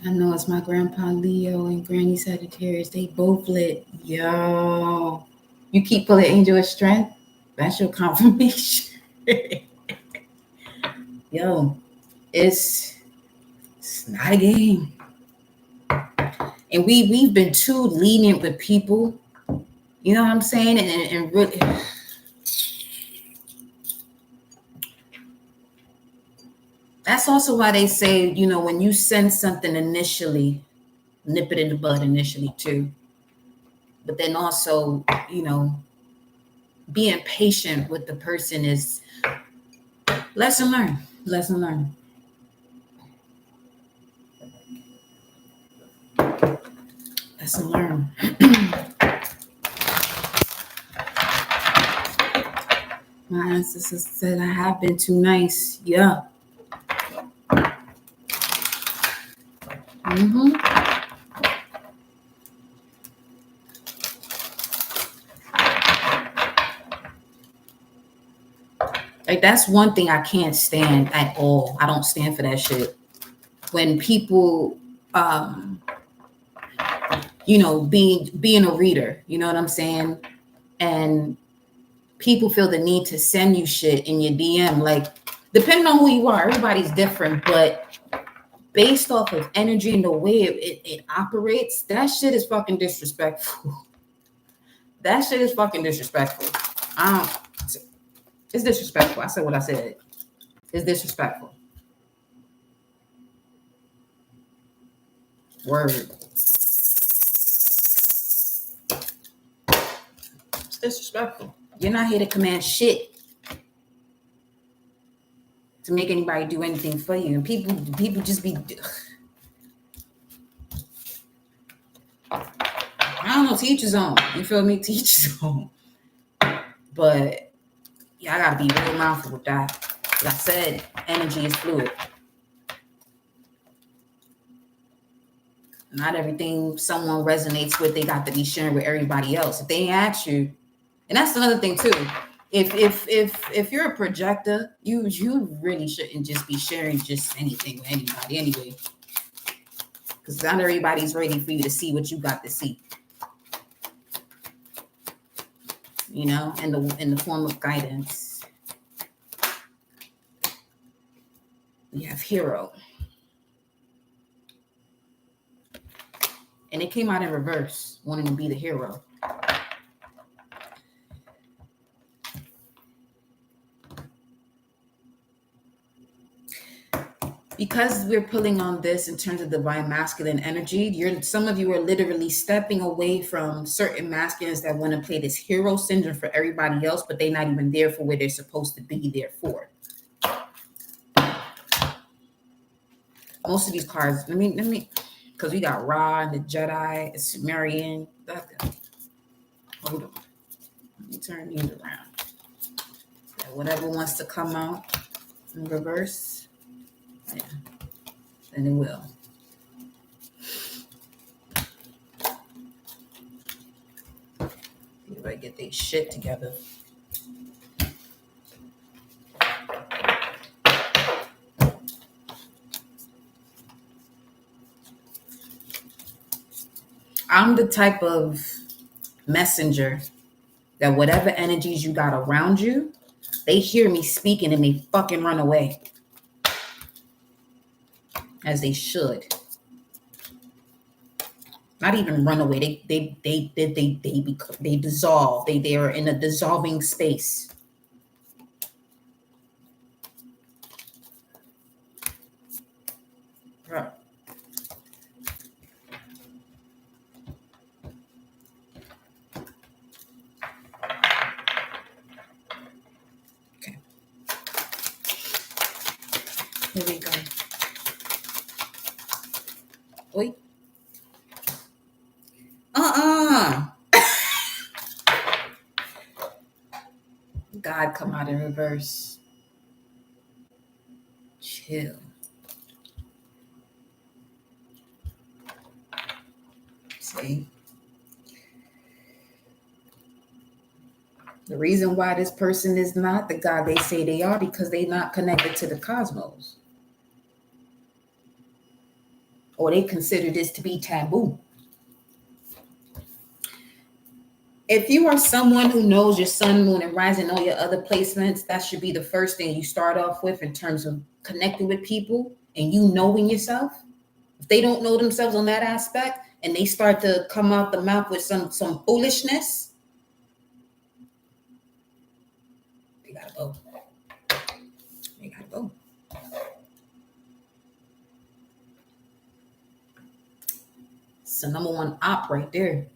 I know it's my grandpa Leo and Granny Sagittarius. They both lit. Yo. You keep pulling Angel of Strength? That's your confirmation. Yo, it's not a game. And we've been too lenient with people. You know what I'm saying? And really... That's also why they say, you know, when you send something initially, nip it in the bud initially too. But then also, you know, being patient with the person is lesson learned. Lesson learned. Lesson learned. My ancestors said I have been too nice. Yeah. Like, that's one thing I can't stand at all. I don't stand for that shit. When people, you know, being a reader, you know what I'm saying? And people feel the need to send you shit in your DM. Like, depending on who you are, everybody's different, but based off of energy and the way it operates, that shit is fucking disrespectful. That shit is fucking disrespectful. It's disrespectful. I said what I said. It's disrespectful. Word. It's disrespectful. You're not here to command shit to make anybody do anything for you. And people just be, I don't know, teach his own. You feel me? Teach his own. But yeah, I gotta be real mindful with that. Like I said, energy is fluid. Not everything someone resonates with, they got to be sharing with everybody else. If they ain't ask you, and that's another thing too. If you're a projector, you really shouldn't just be sharing just anything with anybody anyway. Because not everybody's ready for you to see what you got to see. You know, in the form of guidance. We have hero. And it came out in reverse, wanting to be the hero. Because we're pulling on this in terms of divine masculine energy, some of you are literally stepping away from certain masculines that want to play this hero syndrome for everybody else, but they're not even there for where they're supposed to be there for. Most of these cards, let me, because we got Ra and the Jedi, Sumerian. Hold on. Let me turn these around. Whatever wants to come out in reverse, yeah, then it will. If I get these shit together. I'm the type of messenger that whatever energies you got around you, they hear me speaking and they fucking run away. As they should. Not even run away. They dissolve. They are in a dissolving space. Right. Okay. Here we go. Oi. God come out in reverse. Chill. See? The reason why this person is not the God they say they are, because they're not connected to the cosmos. Or they consider this to be taboo. If you are someone who knows your sun, moon, and rising, all your other placements, that should be the first thing you start off with in terms of connecting with people and you knowing yourself. If they don't know themselves on that aspect and they start to come out the mouth with some foolishness, they gotta go. They gotta go. It's the number one op right there.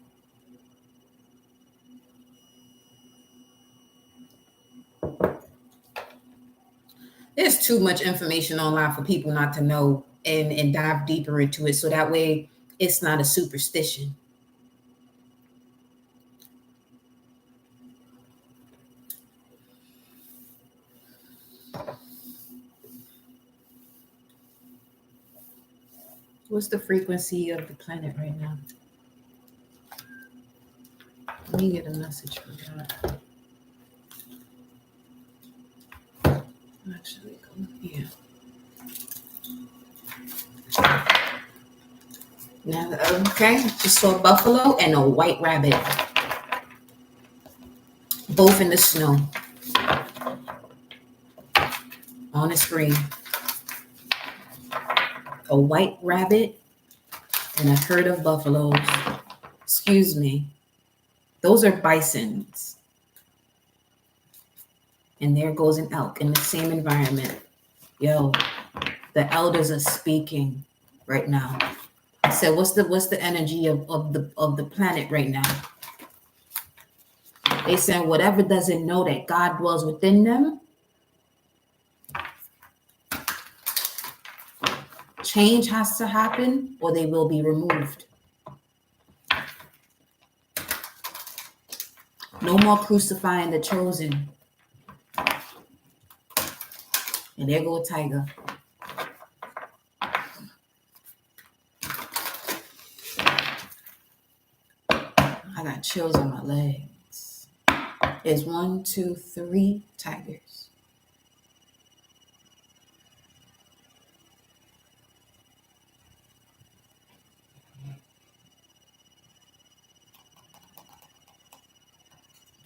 There's too much information online for people not to know and dive deeper into it. So that way it's not a superstition. What's the frequency of the planet right now? Let me get a message for that. Actually, go here. Now, okay, just saw a buffalo and a white rabbit. Both in the snow. On the screen. A white rabbit and a herd of buffaloes. Excuse me. Those are bisons. And there goes an elk in the same environment. Yo, the elders are speaking right now. I said, what's the energy of the planet right now? They said whatever doesn't know that God dwells within them, change has to happen or they will be removed. No more crucifying the chosen. And there go a tiger. I got chills on my legs. There's 1, 2, 3 tigers.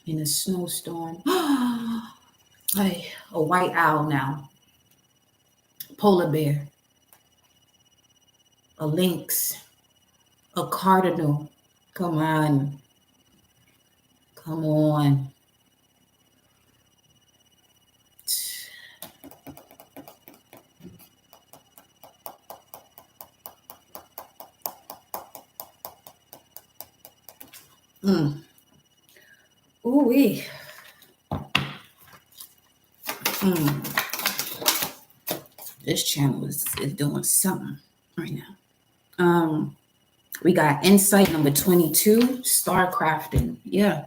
In a snowstorm. Hey, a white owl now. Polar bear. A lynx. A cardinal. Come on. Come on. Ooh-wee. This channel is doing something right now. We got insight number 22, star crafting. Yeah.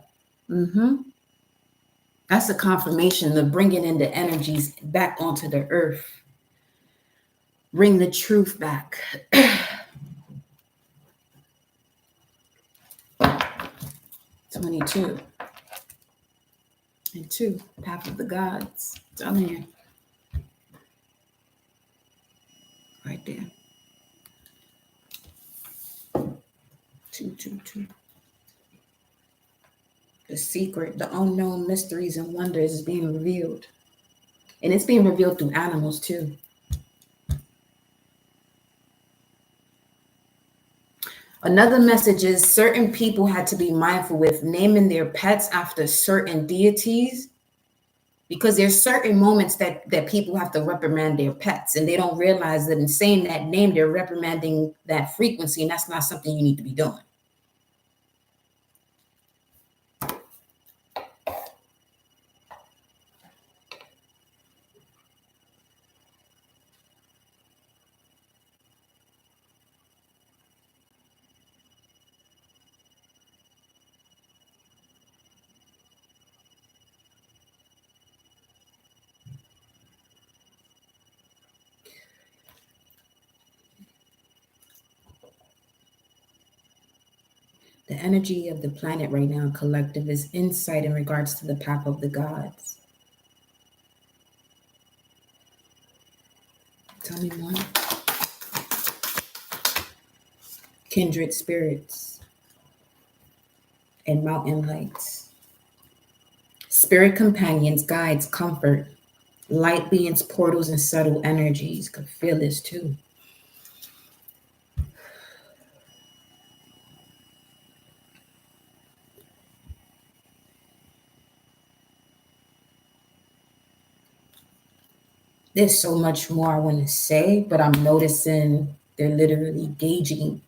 That's a confirmation of bringing in the energies back onto the earth. Bring the truth back. 22 and 2, path of the gods. Down here. Right there. 2, 2, 2. The secret, the unknown mysteries and wonders is being revealed. And it's being revealed through animals too. Another message is certain people had to be mindful with naming their pets after certain deities, because there's certain moments that people have to reprimand their pets, and they don't realize that in saying that name, they're reprimanding that frequency, and that's not something you need to be doing. The energy of the planet right now, collective, is insight in regards to the path of the gods. Tell me more. Kindred spirits and mountain lights. Spirit companions, guides, comfort, light beings, portals, and subtle energies. Could feel this too. There's so much more I want to say, but I'm noticing they're literally gauging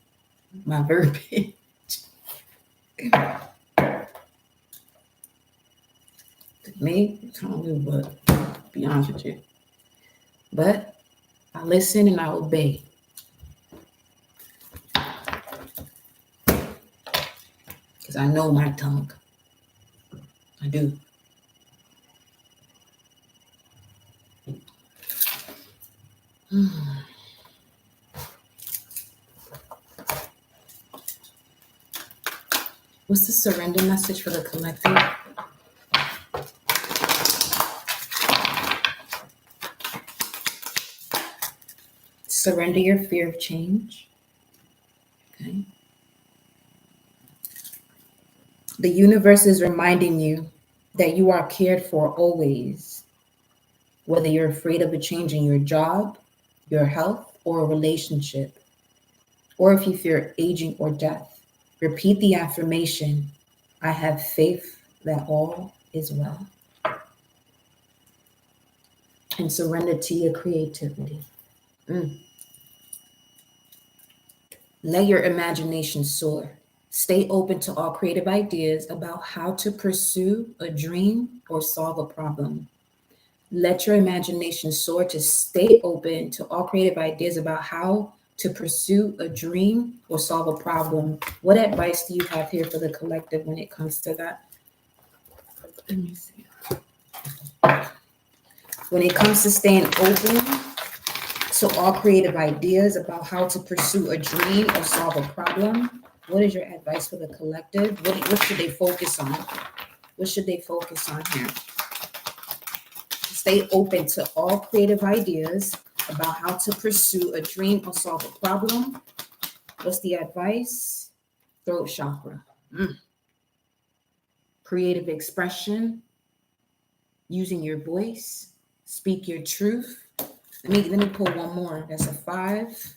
my verbiage. Me, I don't know, but to be honest with you. But I listen and I obey. Because I know my tongue. I do. What's the surrender message for the collective? Surrender your fear of change. Okay. The universe is reminding you that you are cared for always. Whether you're afraid of a change in your job, your health, or a relationship, or if you fear aging or death, repeat the affirmation, I have faith that all is well. and surrender to your creativity. Let your imagination soar. Stay open to all creative ideas about how to pursue a dream or solve a problem. Let your imagination soar to stay open to all creative ideas about how to pursue a dream or solve a problem. What advice do you have here for the collective when it comes to that? Let me see. When it comes to staying open to all creative ideas about how to pursue a dream or solve a problem, what is your advice for the collective? What should they focus on? What should they focus on here? Stay open to all creative ideas about how to pursue a dream or solve a problem. What's the advice? Throat chakra. Creative expression, using your voice, speak your truth. Let me pull one more. That's a 5.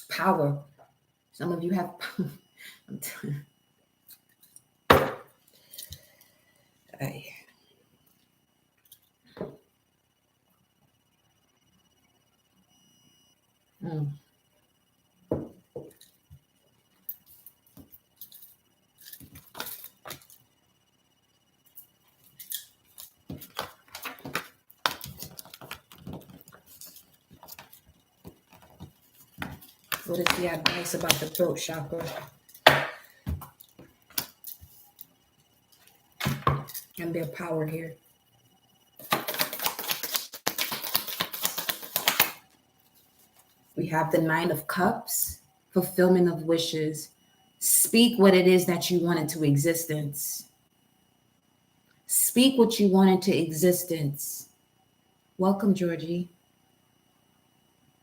Power. Some of you have What is the advice about the throat chakra? And their power here. We have the 9 of Cups, fulfillment of wishes. Speak what it is that you want into existence. Speak what you want into existence. Welcome, Georgie.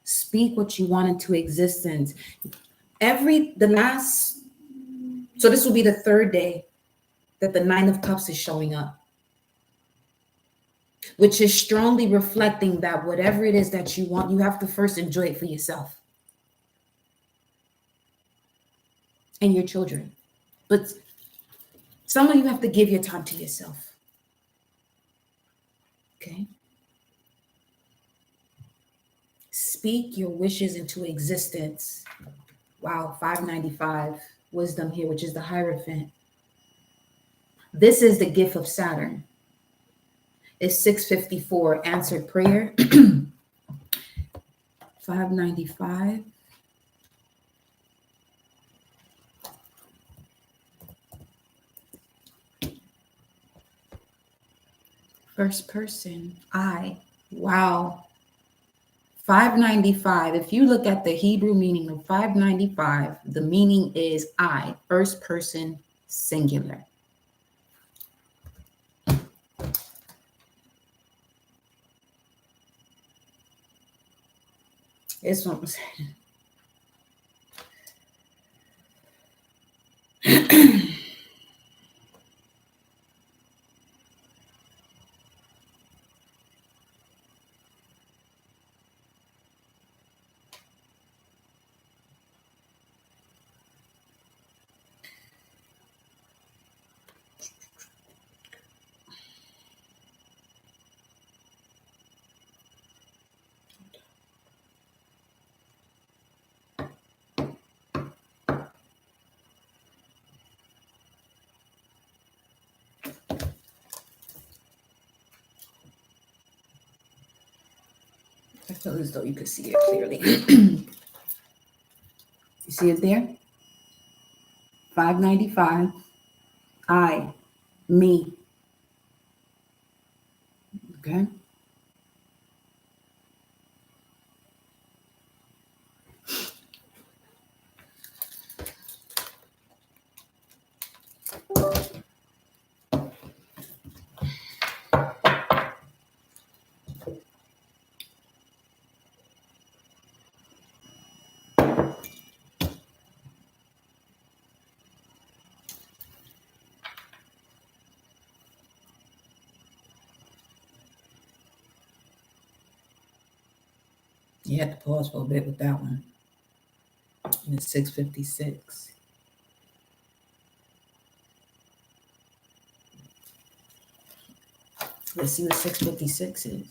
Speak what you want into existence. So this will be the 3rd day that the 9 of Cups is showing up, which is strongly reflecting that whatever it is that you want, you have to first enjoy it for yourself and your children. But some of you have to give your time to yourself. Okay? Speak your wishes into existence. Wow, 595, wisdom here, which is the Hierophant. This is the gift of Saturn. It's 654, answered prayer. 595. First person, I. Wow. 595. If you look at the Hebrew meaning of 595, the meaning is I, first person, singular. This one was I feel as though you could see it clearly. You see it there? 595. I, me. Okay? You had to pause for a bit with that one. And it's 656. Let's see what 656 is.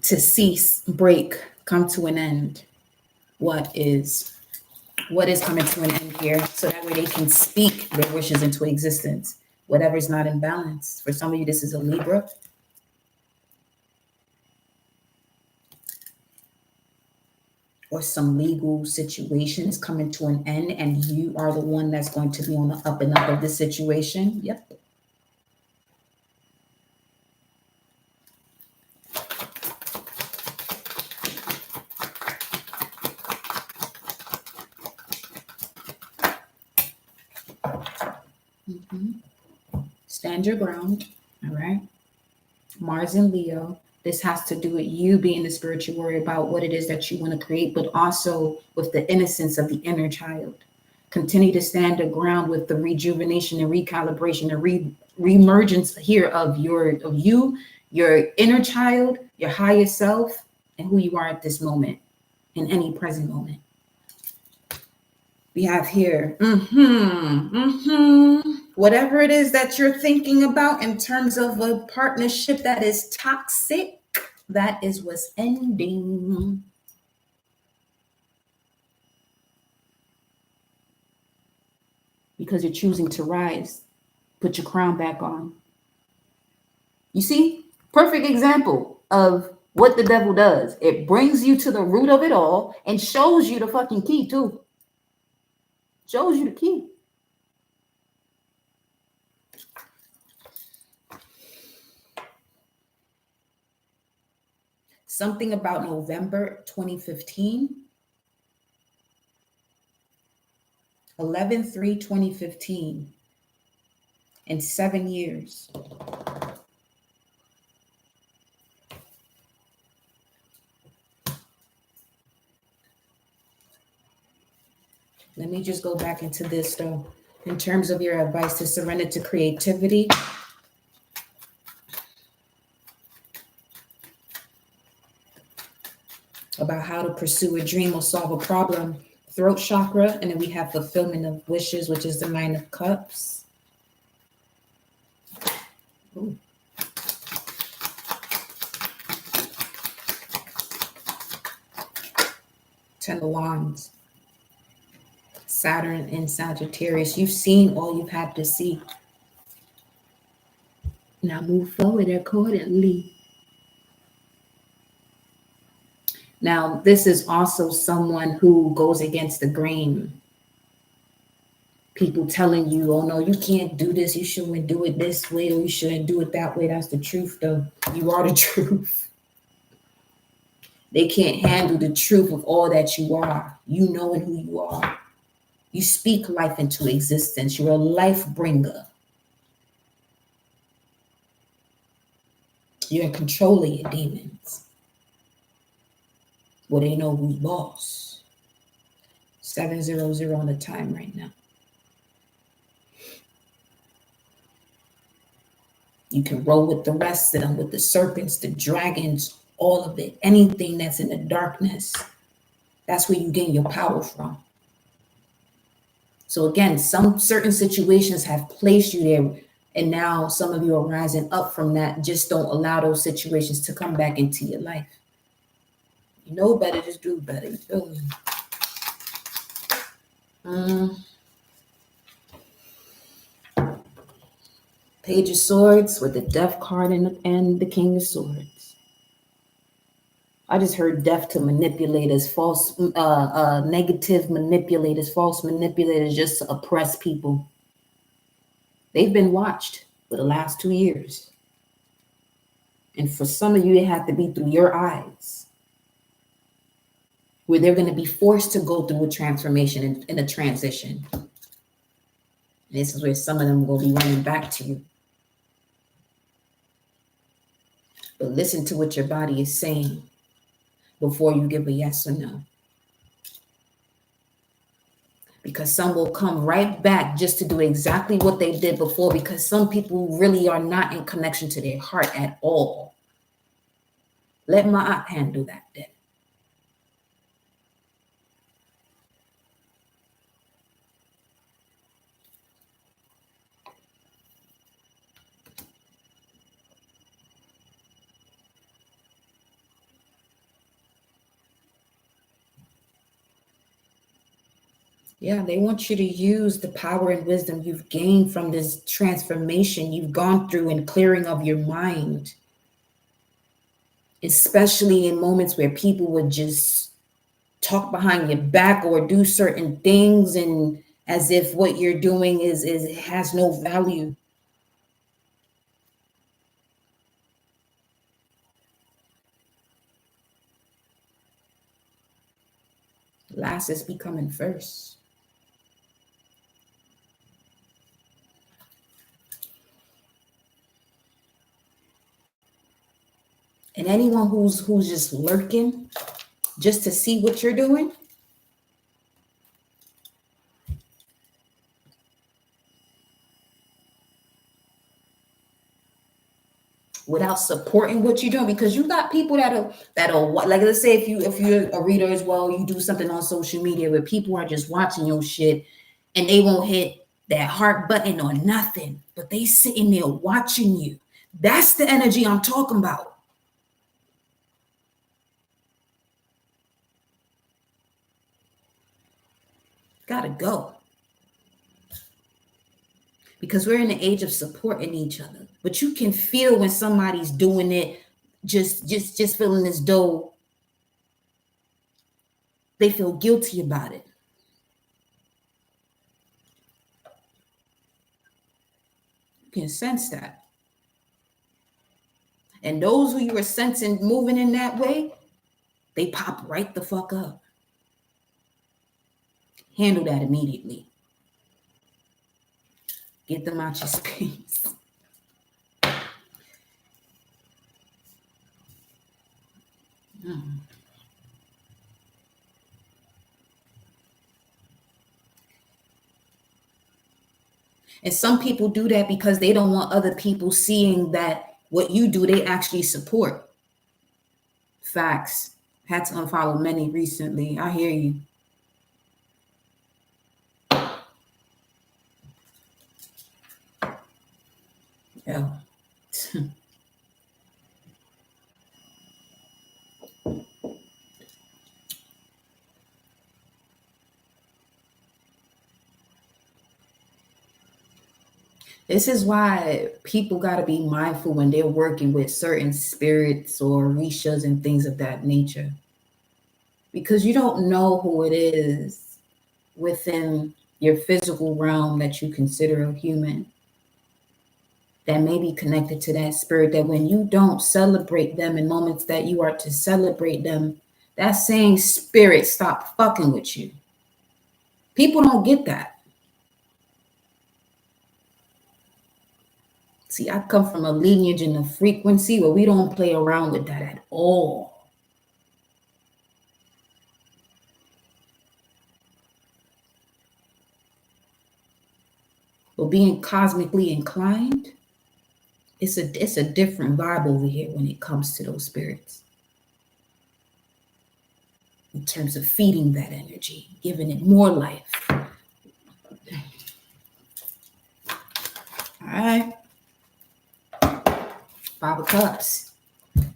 to cease, break, come to an end. What is coming to an end here, so that way they can speak their wishes into existence. Whatever is not in balance. For some of you, this is a Libra. Or some legal situation is coming to an end, and you are the one that's going to be on the up and up of this situation. Yep. Stand your ground. All right. Mars and Leo. This has to do with you being the spiritual warrior about what it is that you want to create, but also with the innocence of the inner child. Continue to stand the ground with the rejuvenation and recalibration and reemergence here of you, your inner child, your higher self, and who you are at this moment, in any present moment. We have here, whatever it is that you're thinking about in terms of a partnership that is toxic, that is what's ending. Because you're choosing to rise, put your crown back on. You see, perfect example of what the devil does. It brings you to the root of it all and shows you the fucking key too. Shows you the key. Something about November 2015, 11/3/2015, in 7 years. Let me just go back into this though. In terms of your advice to surrender to creativity, about how to pursue a dream or solve a problem, throat chakra, and then we have fulfillment of wishes, which is the 9 of Cups. Ooh. Ten of Wands. Saturn in Sagittarius. You've seen all you've had to see. Now move forward accordingly. Now, this is also someone who goes against the grain. People telling you, oh no, you can't do this. You shouldn't do it this way, or you shouldn't do it that way. That's the truth, though. You are the truth. They can't handle the truth of all that you are. You knowing who you are. You speak life into existence. You're a life bringer. You're in control of your demons. Well, they know who's boss. 700 on the time right now. You can roll with the rest of them, with the serpents, the dragons, all of it. Anything that's in the darkness. That's where you gain your power from. So again, some certain situations have placed you there, and now some of you are rising up from that. Just don't allow those situations to come back into your life. You know better, just do better. You feel me? Page of Swords with the Death card and the King of Swords. I just heard death to manipulators, false, negative manipulators, false manipulators, just to oppress people. They've been watched for the last 2 years. And for some of you, it had to be through your eyes, where they're going to be forced to go through a transformation and a transition. And this is where some of them will be running back to you. But listen to what your body is saying before you give a yes or no. Because some will come right back just to do exactly what they did before, because some people really are not in connection to their heart at all. Let Ma'at handle that then. Yeah, they want you to use the power and wisdom you've gained from this transformation you've gone through and clearing of your mind, especially in moments where people would just talk behind your back or do certain things and as if what you're doing is has no value. Last is becoming first. And anyone who's just lurking just to see what you're doing, without supporting what you're doing, because you got people that'll like, let's say if you're a reader as well, you do something on social media where people are just watching your shit and they won't hit that heart button or nothing, but they sitting there watching you. That's the energy I'm talking about. Gotta go. Because we're in the age of supporting each other. But you can feel when somebody's doing it, just feeling as though they feel guilty about it. You can sense that. And those who you are sensing moving in that way, they pop right the fuck up. Handle that immediately. Get them out your space. And some people do that because they don't want other people seeing that what you do, they actually support. Facts. Had to unfollow many recently. I hear you. Yeah. This is why people got to be mindful when they're working with certain spirits or rishas and things of that nature. Because you don't know who it is within your physical realm that you consider a human that may be connected to that spirit, that when you don't celebrate them in moments that you are to celebrate them, that same spirit stop fucking with you. People don't get that. See, I come from a lineage and a frequency where we don't play around with that at all. But being cosmically inclined, it's a different vibe over here when it comes to those spirits. In terms of feeding that energy, giving it more life. All right. Five of Cups.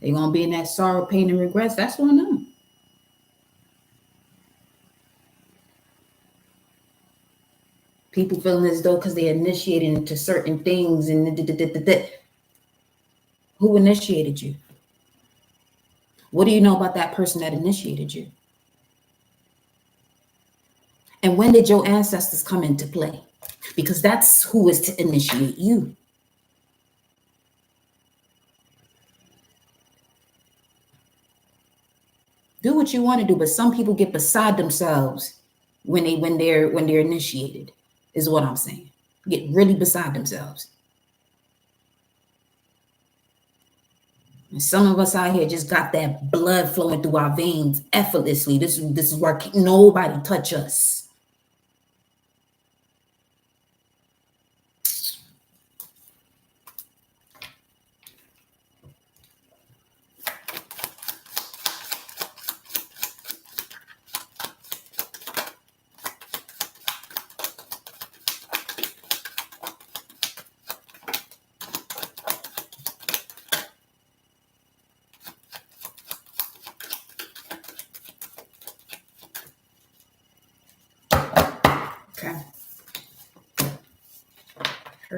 They're gonna be in that sorrow, pain, and regrets. That's on them. People feeling as though because they initiated into certain things and who initiated you? What do you know about that person that initiated you? And when did your ancestors come into play? Because that's who is to initiate you. Do what you want to do, but some people get beside themselves when they're initiated, is what I'm saying. Get really beside themselves. And some of us out here just got that blood flowing through our veins effortlessly. This is where nobody touch us.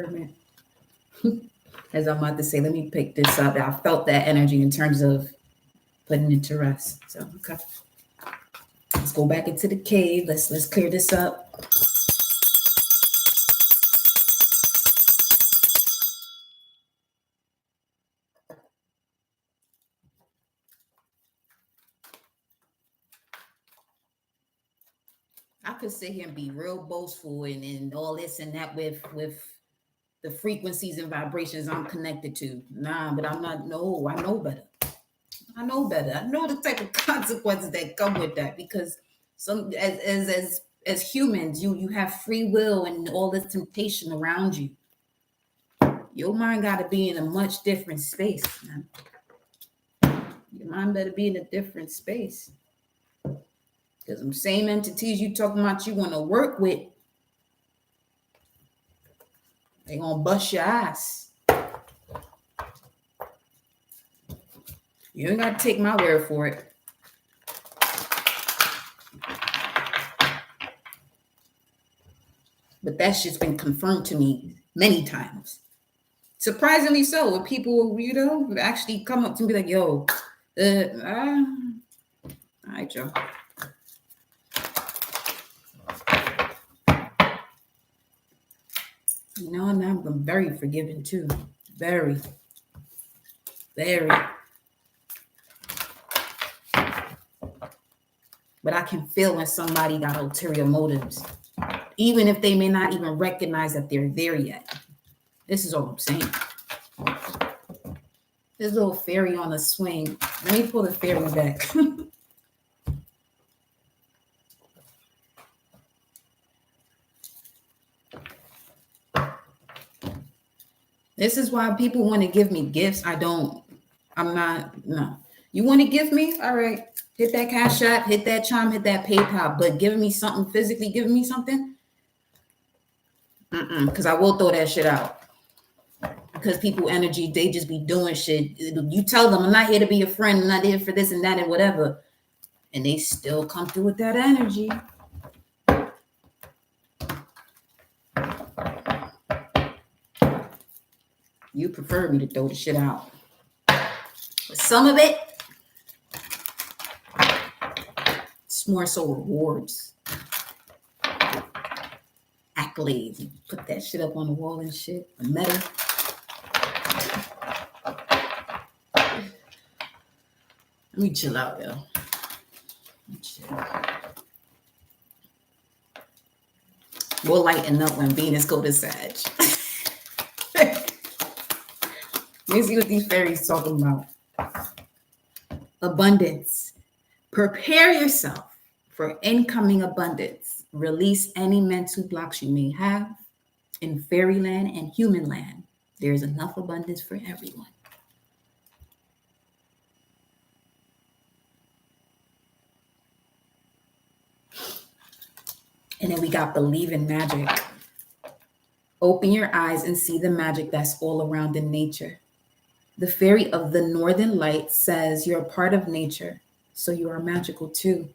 Hermit. As I'm about to say, let me pick this up. I felt that energy in terms of putting it to rest. So, okay. Let's go back into the cave. Let's clear this up. I could sit here and be real boastful and all this and that with the frequencies and vibrations I'm connected to. Nah, but I'm not. No, I know better. I know better. I know the type of consequences that come with that, because some as humans, you have free will and all this temptation around you. Your mind got to be in a much different space, man. Your mind better be in a different space. Because them same entities you talking about you want to work with, they gonna bust your ass. You ain't got to take my word for it. But that shit's been confirmed to me many times. Surprisingly so, with people, actually come up to me like, yo, all right, y'all. And I'm very forgiving too. Very, very. But I can feel when somebody got ulterior motives, even if they may not even recognize that they're there yet. This is all I'm saying. This little fairy on a swing. Let me pull the fairy back. This is why people want to give me gifts. No. You want to give me? All right. Hit that CASHAPP, hit that CHIME, hit that PayPal. But giving me something physically, giving me something? Because I will throw that shit out. Because people energy, they just be doing shit. You tell them, I'm not here to be your friend. I'm not here for this and that and whatever. And they still come through with that energy. You prefer me to throw the shit out. But some of it, it's more so rewards. Accolades. You put that shit up on the wall and shit. A medal. Let me chill out, yo. We'll lighten up when Venus go to Sag. Let's see what these fairies talking about. Abundance. Prepare yourself for incoming abundance. Release any mental blocks you may have. In fairyland and human land, there is enough abundance for everyone. And then we got believe in magic. Open your eyes and see the magic that's all around in nature. The fairy of the northern light says you're a part of nature, so you are magical too.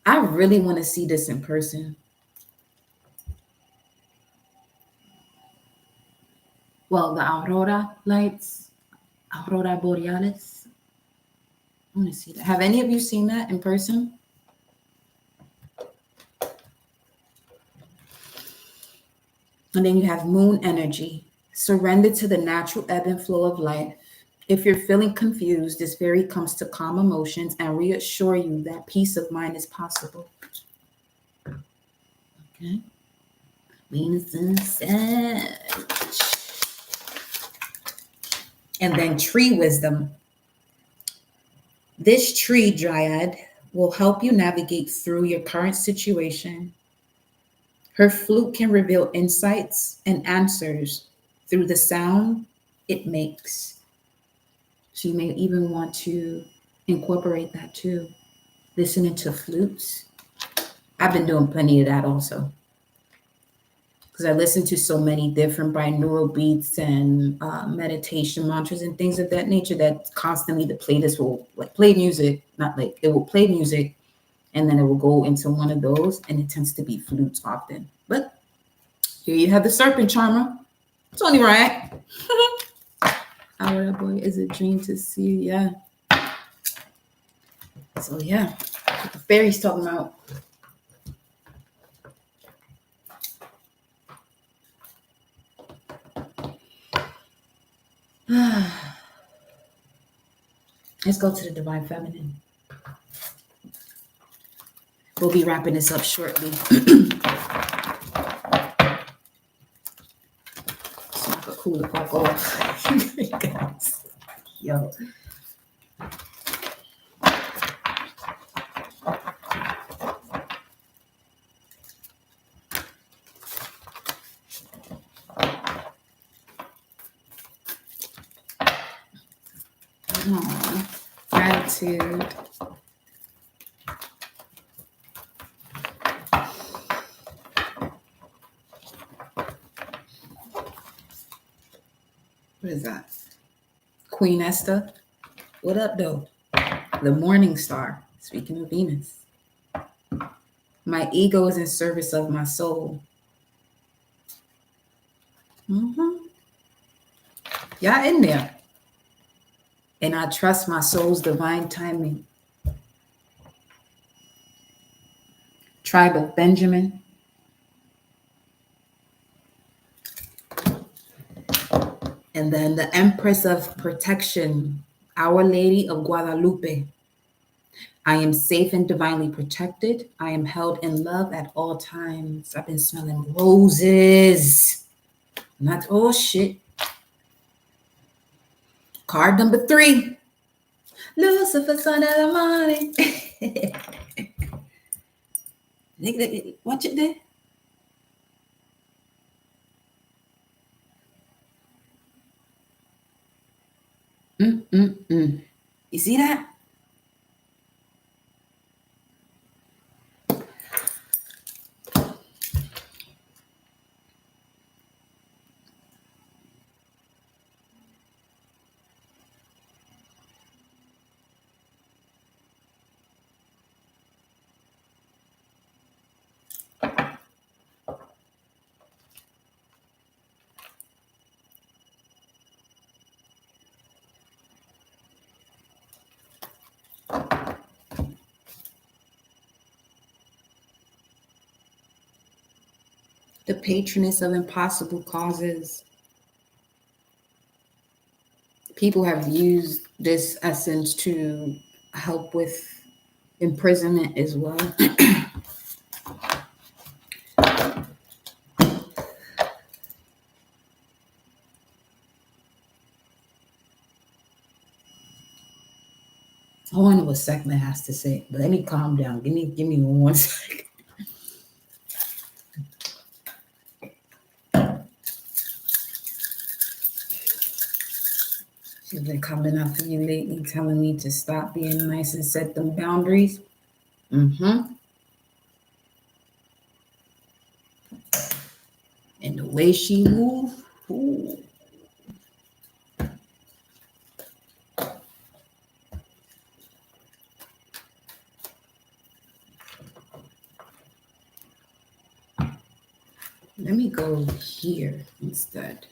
I really want to see this in person. Well, the aurora lights, aurora borealis. I want to see that. Have any of you seen that in person? And then you have moon energy. Surrender to the natural ebb and flow of life. If you're feeling confused, this fairy comes to calm emotions and reassure you that peace of mind is possible. Okay. Venus and Sag. And then tree wisdom. This tree dryad will help you navigate through your current situation. Her flute can reveal insights and answers through the sound it makes. So you may even want to incorporate that too. Listening to flutes. I've been doing plenty of that also. Because I listen to so many different binaural beats and meditation mantras and things of that nature that constantly the playlist will play music, it will play music, and then it will go into one of those, and it tends to be flutes often. But here you have the serpent charmer. It's only right. Our boy is a dream to see. Yeah. So yeah, what the fairies talking about. Let's go to the divine feminine. We'll be wrapping this up shortly. So I could cool the fuck off. Yo. Gratitude. What is that? Queen Esther. What up, though? The morning star. Speaking of Venus. My ego is in service of my soul. Y'all in there. And I trust my soul's divine timing. Tribe of Benjamin. And then the Empress of Protection, Our Lady of Guadalupe. I am safe and divinely protected. I am held in love at all times. I've been smelling roses. Not all shit. Card number 3. Lucifer, son of the morning. Watch it there. You see that? The patroness of impossible causes. People have used this essence to help with imprisonment as well. I wonder what Sekhmet has to say, but let me calm down. Give me 1 second. She's been coming up for you lately, telling me to stop being nice and set them boundaries. And the way she moved, ooh. Let me go here instead.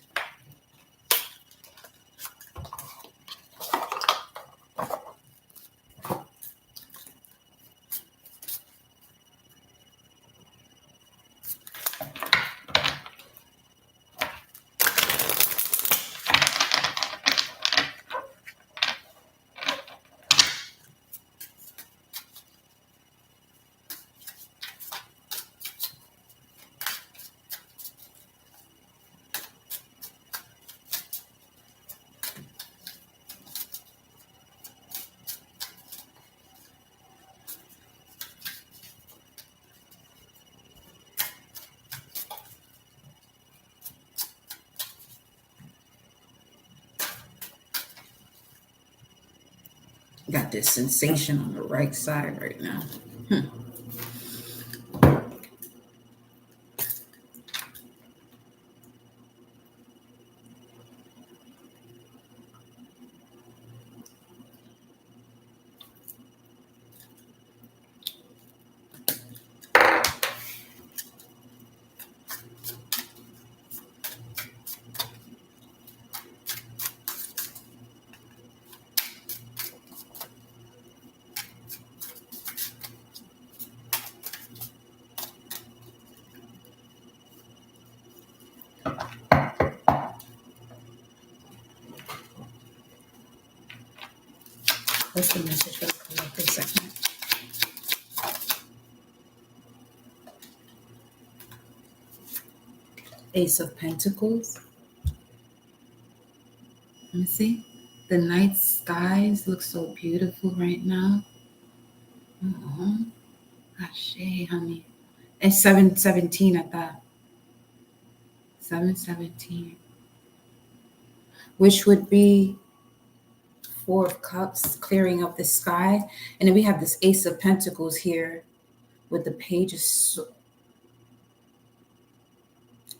Got this sensation on the right side right now. What's the message for the collective segment? Ace of Pentacles. Let me see. The night skies look so beautiful right now. Ashe, honey. It's 7:17 at that. 7:17. Which would be Four of Cups, clearing up the sky. And then we have this Ace of Pentacles here with the Page of Swords.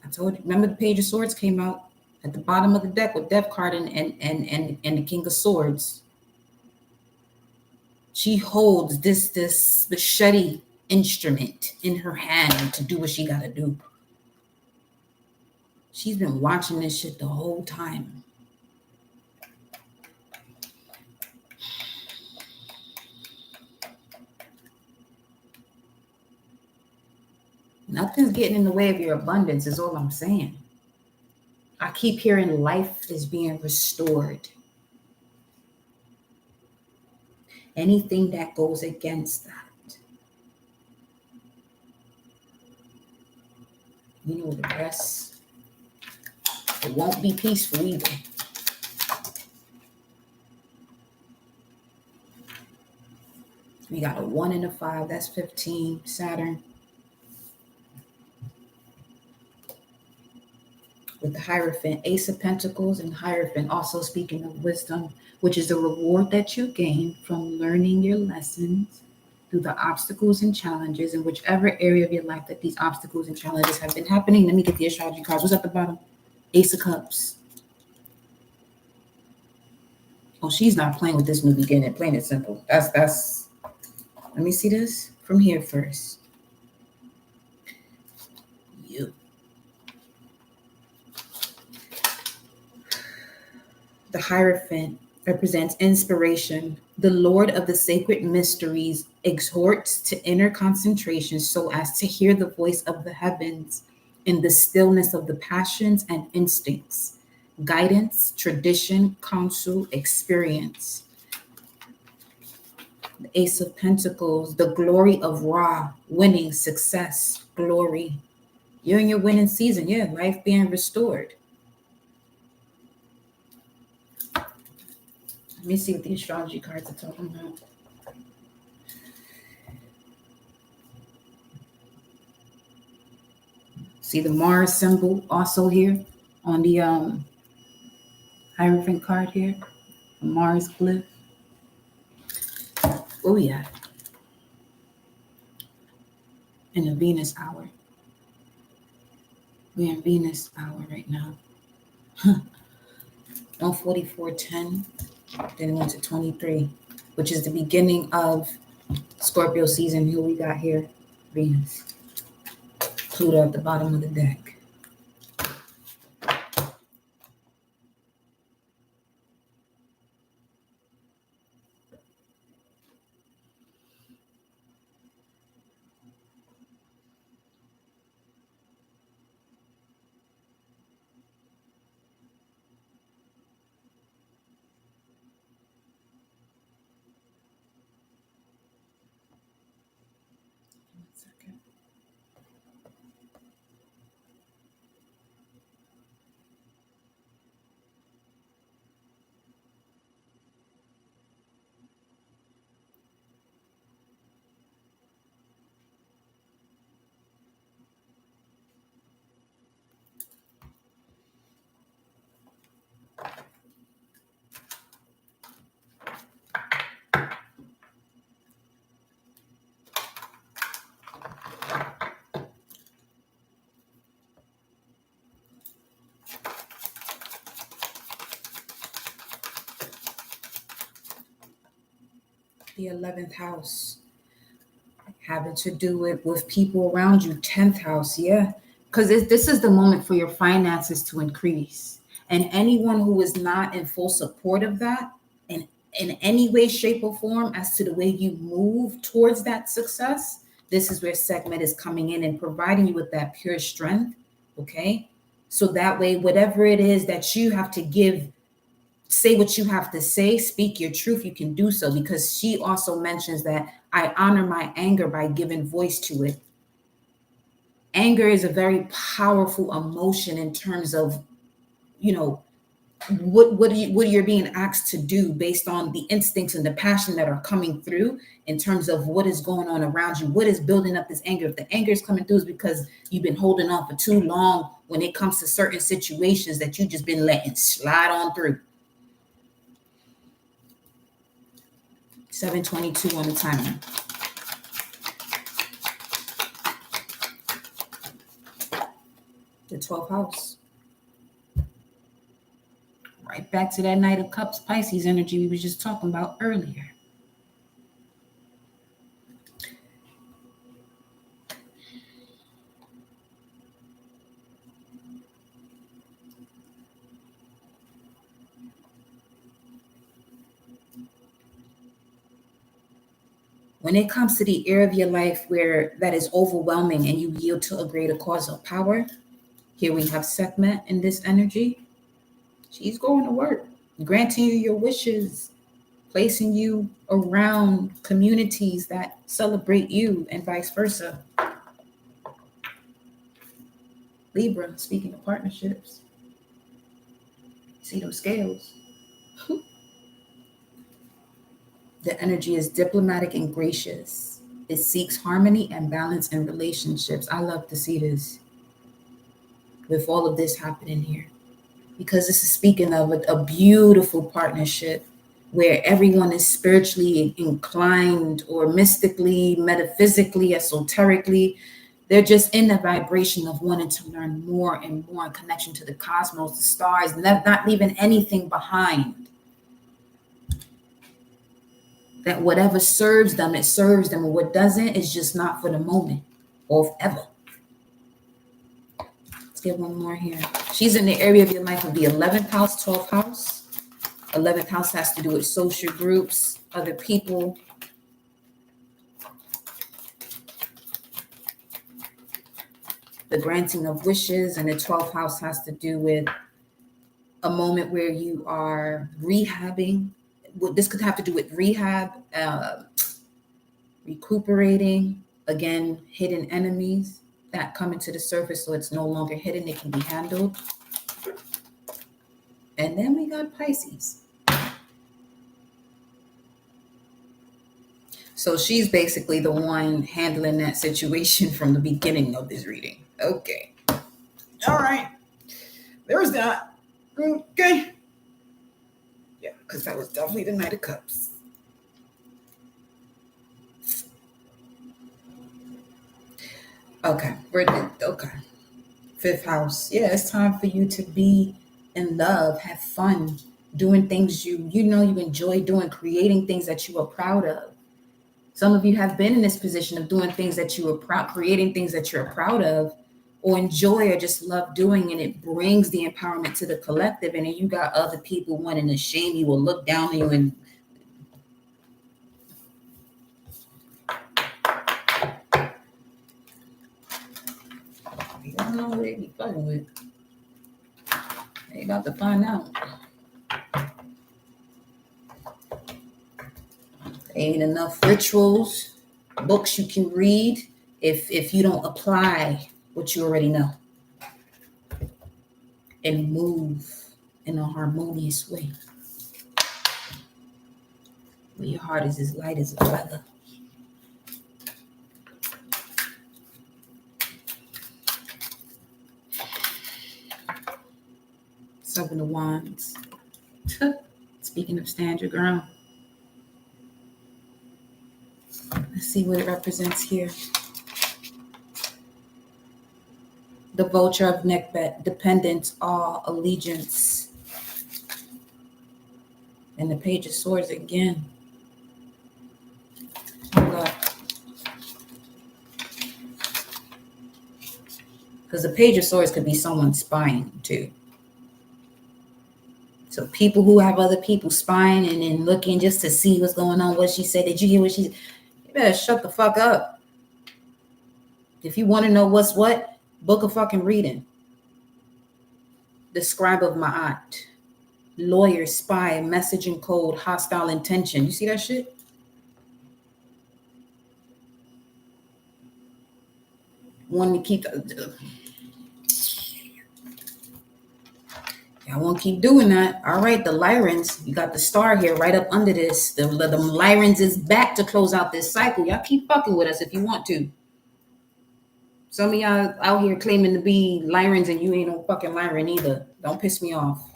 I told you, remember the Page of Swords came out at the bottom of the deck with Death card and the King of Swords. She holds this machete instrument in her hand to do what she got to do. She's been watching this shit the whole time. Nothing's getting in the way of your abundance is all I'm saying. I keep hearing life is being restored. Anything that goes against that, you know, the rest, it won't be peaceful either. We got a 1 and a 5, that's 15, Saturn. With the Hierophant, Ace of Pentacles and Hierophant, also speaking of wisdom, which is the reward that you gain from learning your lessons through the obstacles and challenges in whichever area of your life that these obstacles and challenges have been happening. Let me get the astrology cards. What's at the bottom? Ace of Cups. Oh, she's not playing with this new beginning, plain and simple. That's. Let me see this from here first. You. The Hierophant represents inspiration. The Lord of the sacred mysteries exhorts to inner concentration so as to hear the voice of the heavens in the stillness of the passions and instincts. Guidance, tradition, counsel, experience. The Ace of Pentacles, the glory of Ra, winning, success, glory. You're in your winning season. Yeah, life being restored. Let me see what the astrology cards are talking about. See the Mars symbol also here on the Hierophant card here. The Mars glyph. Where we at? In the Venus hour. We're in Venus hour right now. 144.10. Then it went to 23, which is the beginning of Scorpio season. Who we got here? Venus. Pluto at the bottom of the deck. The 11th house, having to do it with people around you. 10th house, yeah, because this is the moment for your finances to increase. And anyone who is not in full support of that, and in any way, shape, or form, as to the way you move towards that success, this is where Sekhmet is coming in and providing you with that pure strength, okay? So that way, whatever it is that you have to give say what you have to say, speak your truth, you can do so, because she also mentions that I honor my anger by giving voice to it. Anger is a very powerful emotion in terms of, what you're being asked to do based on the instincts and the passion that are coming through in terms of what is going on around you, what is building up this anger. If the anger is coming through, is because you've been holding on for too long when it comes to certain situations that you've just been letting slide on through. 7:22 on the timer. The 12th house. Right back to that Knight of Cups, Pisces energy we were just talking about earlier. When it comes to the area of your life where that is overwhelming and you yield to a greater cause of power, here we have Sekhmet in this energy. She's going to work, granting you your wishes, placing you around communities that celebrate you, and vice versa. Libra, speaking of partnerships. See those scales? The energy is diplomatic and gracious. It seeks harmony and balance in relationships. I love to see this with all of this happening here, because this is speaking of a beautiful partnership where everyone is spiritually inclined, or mystically, metaphysically, esoterically. They're just in the vibration of wanting to learn more and more in connection to the cosmos, the stars, not leaving anything behind. That whatever serves them, it serves them, and what doesn't is just not for the moment or ever. Let's get one more here. She's in the area of your life of the 11th house, 12th house. 11th house has to do with social groups, other people. The granting of wishes, and the 12th house has to do with a moment where you are rehabbing. This could have to do with rehab, recuperating, again, hidden enemies that come into the surface, so it's no longer hidden, it can be handled. And then we got Pisces. So she's basically the one handling that situation from the beginning of this reading. Okay. All right. There's that. Okay. Yeah, because that was definitely the Knight of Cups. Okay. Okay. 5th house. Yeah, it's time for you to be in love, have fun, doing things you enjoy doing, creating things that you are proud of. Some of you have been in this position of doing things that you are proud, creating things that you're proud of, or enjoy, or just love doing, and it brings the empowerment to the collective. And then you got other people wanting to shame you or look down on you, and you don't know who they be fucking with. They about to find out. Ain't enough rituals, books you can read if you don't apply what you already know and move in a harmonious way, where your heart is as light as a feather. Seven of Wands. Speaking of stand your ground. Let's see what it represents here. The vulture of neckbet, dependence, awe, allegiance. And the Page of Swords again. Oh God. Because the Page of Swords could be someone spying too. So people who have other people spying and then looking just to see what's going on, what she said, did you hear what she said? You better shut the fuck up. If you want to know what's what, book a fucking reading. The Scribe of Ma'at. lawyer, spy, messaging code, hostile intention. You see that shit? Want to keep I won't keep doing that. All right, the Lyrans, you got the star here right up under this. The Lyrans is back to close out this cycle. Y'all keep fucking with us if you want to. Some of y'all out here claiming to be Lyrans and you ain't no fucking Lyran either. Don't piss me off.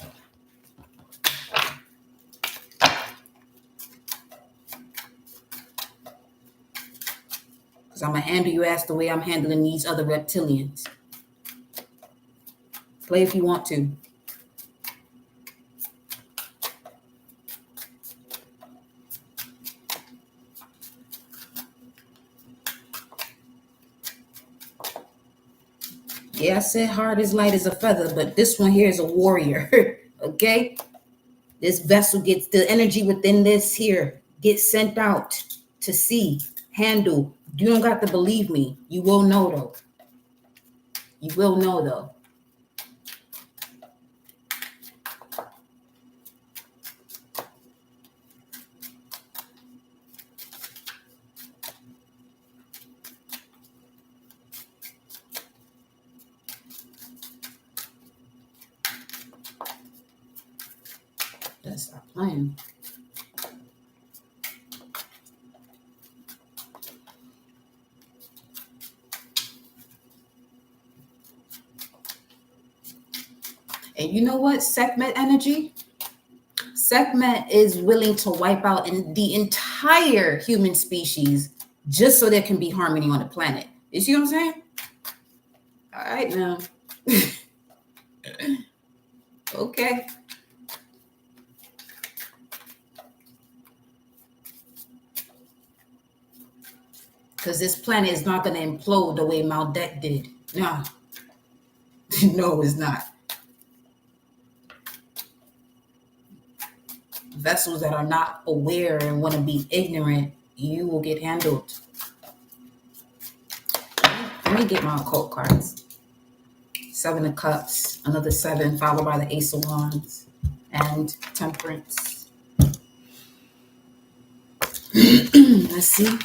Because I'm going to handle your ass the way I'm handling these other reptilians. Play if you want to. Yeah, I said hard as light as a feather, but this one here is a warrior. Okay? This vessel gets the energy within this here, gets sent out to see, handle. You don't got to believe me. You will know though. You will know though. Let's stop playing. And you know what? Sekhmet energy? Sekhmet is willing to wipe out the entire human species just so there can be harmony on the planet. You see what I'm saying? All right now. Okay. Because this planet is not going to implode the way Maldek did. No. No, it's not. Vessels that are not aware and want to be ignorant, you will get handled. Let me get my occult cards. 7 of Cups, another 7, followed by the Ace of Wands, and Temperance. Let's see.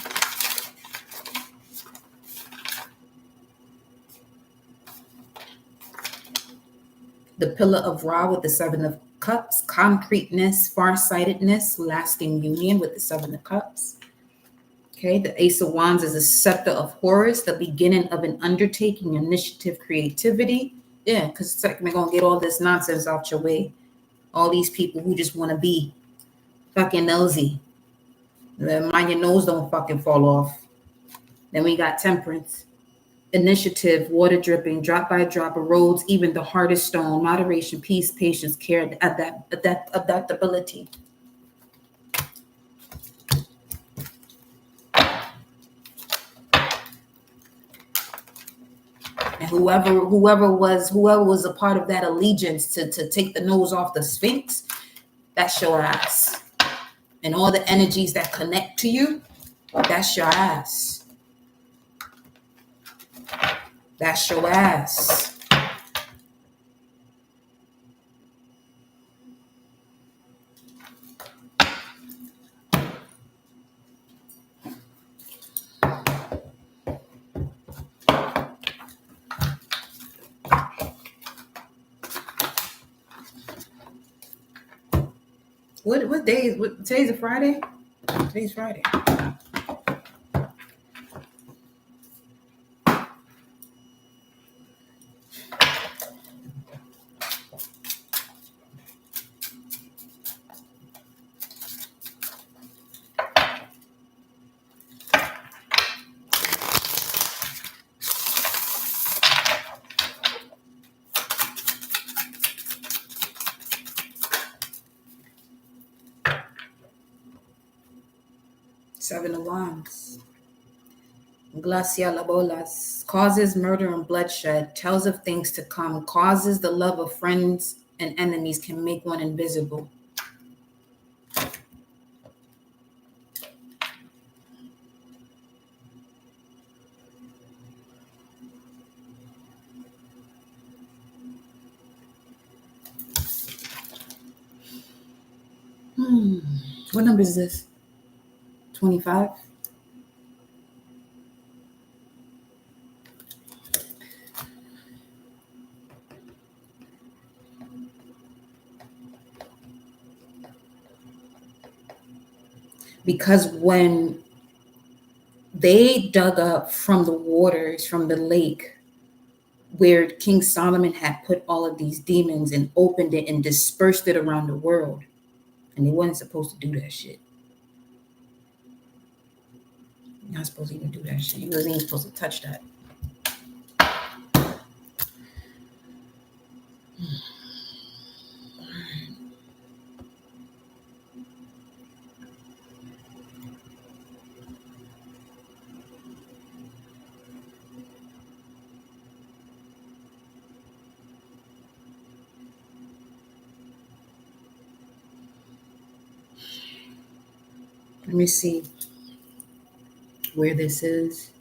The Pillar of Ra with the 7 of Cups, concreteness, farsightedness, lasting union with the 7 of Cups. Okay, the Ace of Wands is a scepter of Horus, the beginning of an undertaking, initiative, creativity. Yeah, because it's like we're going to get all this nonsense out your way. All these people who just want to be fucking nosy. Mind your nose don't fucking fall off. Then we got Temperance. Initiative, water dripping, drop by drop, erodes even the hardest stone, moderation, peace, patience, care, adaptability. And whoever was a part of that allegiance to take the nose off the Sphinx, that's your ass. And all the energies that connect to you, that's your ass. That's your ass. What day is today's a Friday? Today's Friday. Seven of Wands. Glacia Labolas. Causes murder and bloodshed. Tells of things to come. Causes the love of friends and enemies. Can make one invisible. What number is this? 25? Because when they dug up from the waters, from the lake, where King Solomon had put all of these demons and opened it and dispersed it around the world, and they wasn't supposed to do that shit. You're not supposed to even do that shit. You wasn't even supposed to touch that. Let me see where this is.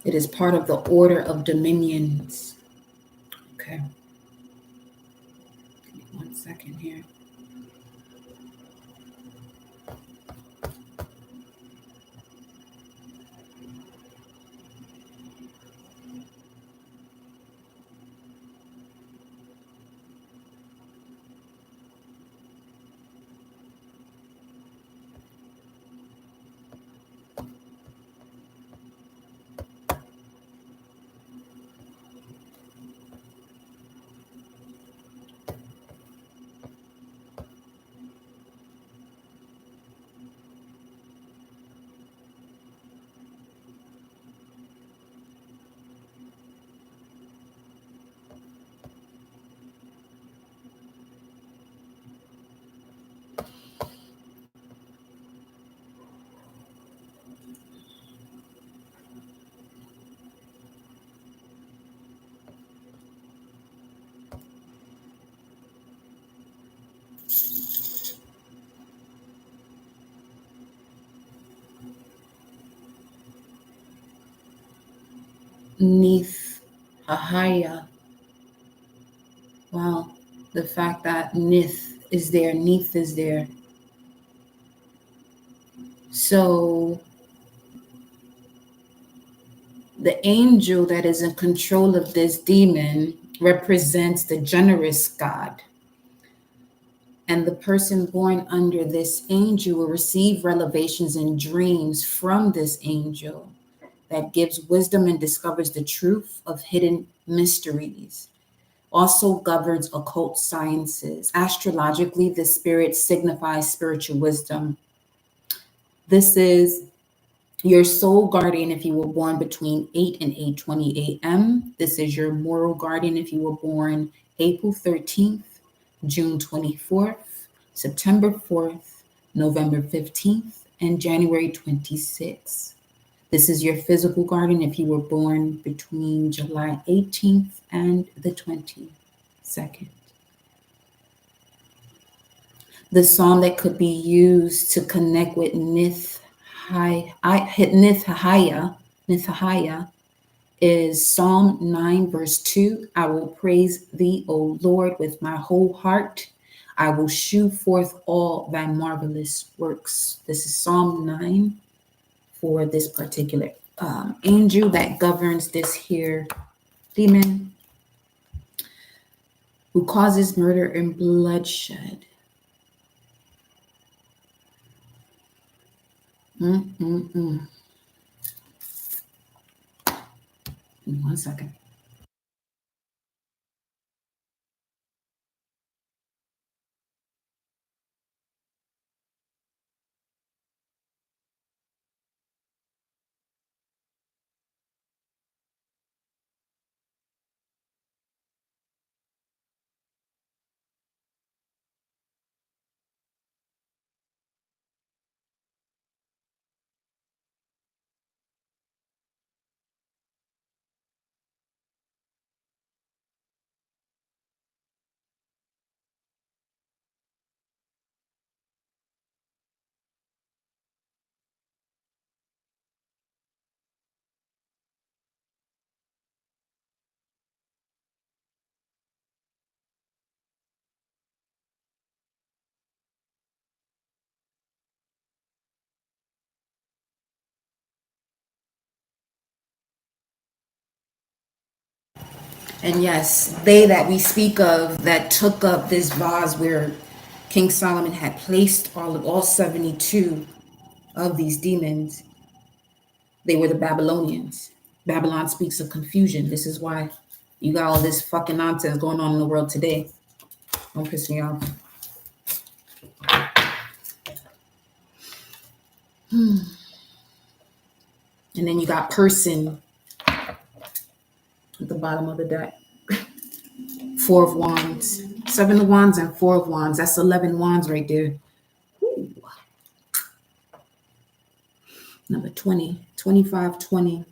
It is part of the order of dominions. Okay. Give me 1 second here. Neath Hahaya. Wow. The fact that Nith is there, Neath is there. So the angel that is in control of this demon represents the generous God. And the person born under this angel will receive revelations and dreams from this angel that gives wisdom and discovers the truth of hidden mysteries. Also governs occult sciences. Astrologically, the spirit signifies spiritual wisdom. This is your soul guardian if you were born between 8 and 8:20 a.m. This is your moral guardian if you were born April 13th, June 24th, September 4th, November 15th, and January 26th. This is your physical guardian if you were born between July 18th and the 22nd. The psalm that could be used to connect with Nithahaya is Psalm 9, verse 2. I will praise thee, O Lord, with my whole heart. I will shew forth all thy marvelous works. This is Psalm 9 for this particular angel that governs this here demon who causes murder and bloodshed. Mm-mm-mm. 1 second. And yes, they that we speak of that took up this vase where King Solomon had placed all 72 of these demons, they were the Babylonians. Babylon speaks of confusion. This is why you got all this fucking nonsense going on in the world today. Don't piss me off. And then you got person at the bottom of the deck. Four of Wands. 7 of Wands and 4 of Wands. That's 11 Wands right there. Ooh. Number 20. 25, 20.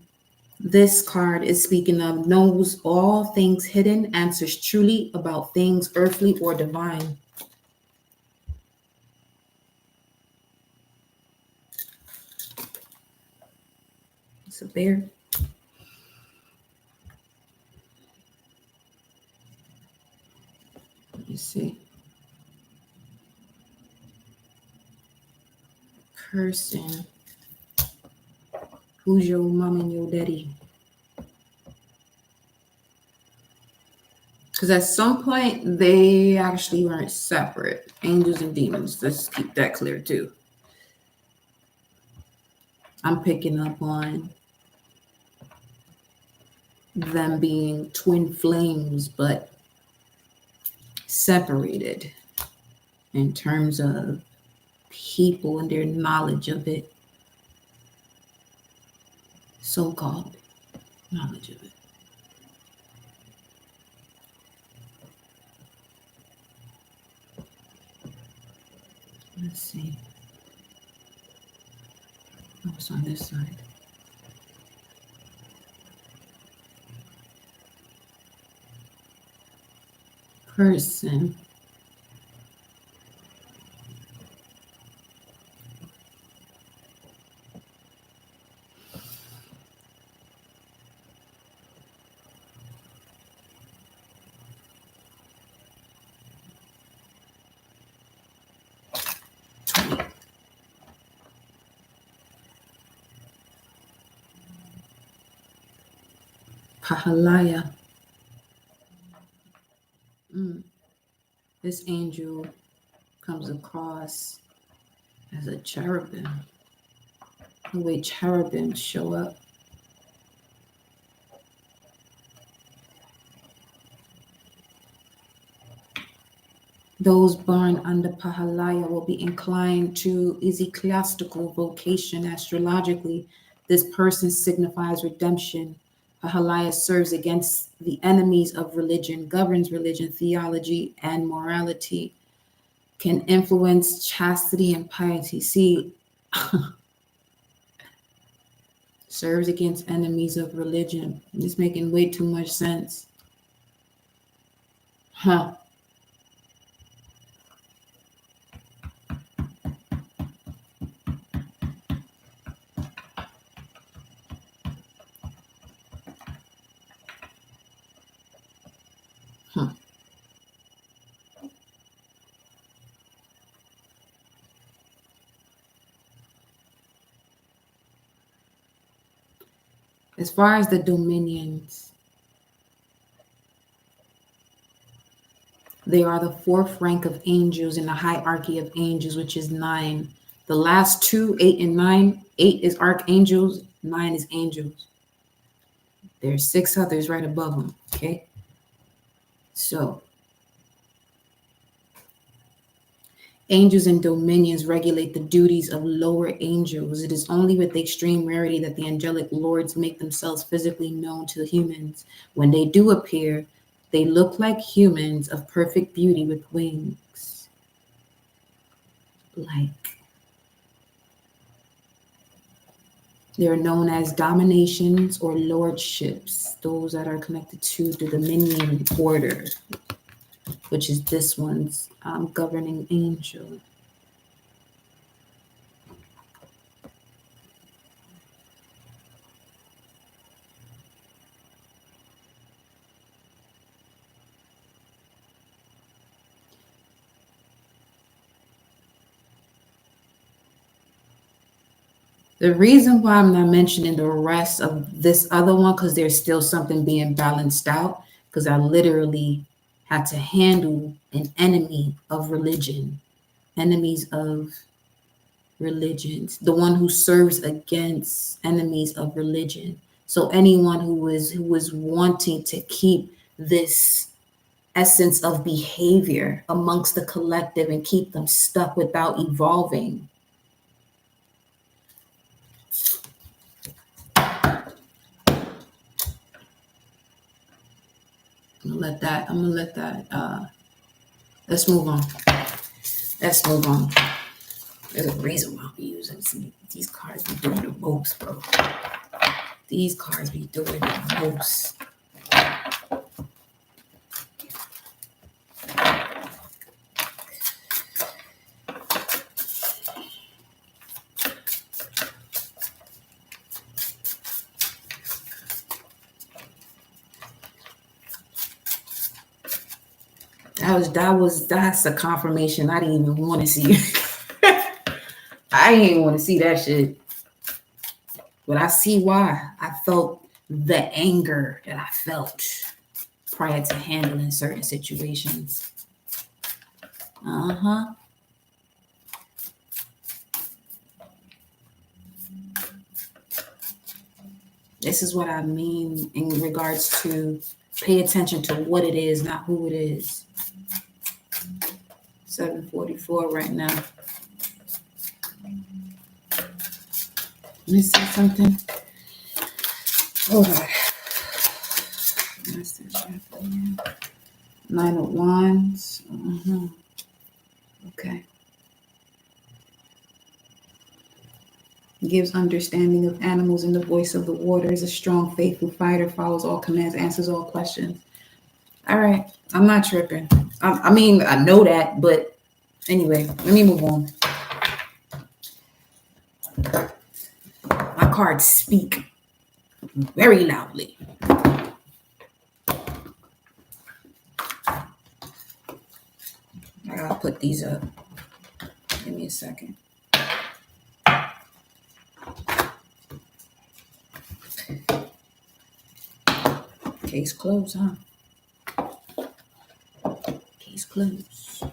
This card is speaking of knows all things hidden, answers truly about things earthly or divine. It's a bear. Let me see. Person. Who's your mom and your daddy? Because at some point, they actually weren't separate. Angels and demons. Let's keep that clear, too. I'm picking up on them being twin flames, but separated in terms of people and their knowledge of it. So-called knowledge of it. Let's see. What's on this side? Person. Pahalaya. This angel comes across as a cherubim. The way cherubim show up. Those born under Pahalaya will be inclined to ecclesiastical vocation astrologically. This person signifies redemption. Pahalaya serves against the enemies of religion, governs religion, theology, and morality, can influence chastity and piety. See, serves against enemies of religion. It's making way too much sense. Huh. As far as the dominions, they are the fourth rank of angels in the hierarchy of angels, which is 9. The last two, 8 and 9, 8 is archangels, 9 is angels. There's 6 others right above them, okay? So, angels and dominions regulate the duties of lower angels. It is only with extreme rarity that the angelic lords make themselves physically known to humans. When they do appear, they look like humans of perfect beauty with wings. They're known as dominations or lordships, those that are connected to the dominion order, which is this one's governing angel. The reason why I'm not mentioning the rest of this other one, because there's still something being balanced out, because I literally had to handle an enemy of religion, enemies of religions, the one who serves against enemies of religion. So anyone who was wanting to keep this essence of behavior amongst the collective and keep them stuck without evolving. I'm gonna let that let's move on. Let's move on. There's a reason why I'll be using these cards be doing the most, bro. These cards be doing the most. That's a confirmation. I didn't even want to see it. I didn't even want to see that shit. But I see why. I felt the anger that I felt prior to handling certain situations. This is what I mean in regards to pay attention to what it is, not who it is. 7:44 right now. Let me see something. Hold on. Nine of Wands. Okay. Gives understanding of animals in the voice of the water. Is a strong, faithful fighter. Follows all commands. Answers all questions. All right. I'm not tripping. I mean, I know that, but anyway, let me move on. My cards speak very loudly. I gotta put these up. Give me a second. Case closed, huh? Case closed.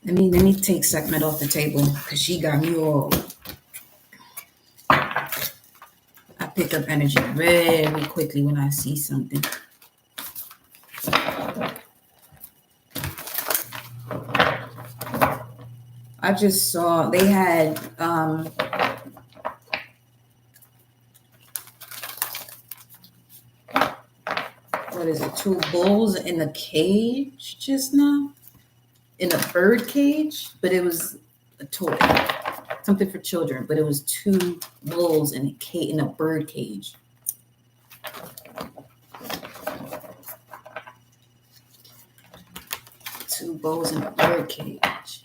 Let me take Sekhmet off the table because she got me all. I pick up energy very quickly when I see something. I just saw they had what is it, 2 bulls in a cage just now? In a bird cage, but it was a toy. Something for children, but it was 2 bulls in a bird cage. Two bulls in a bird cage.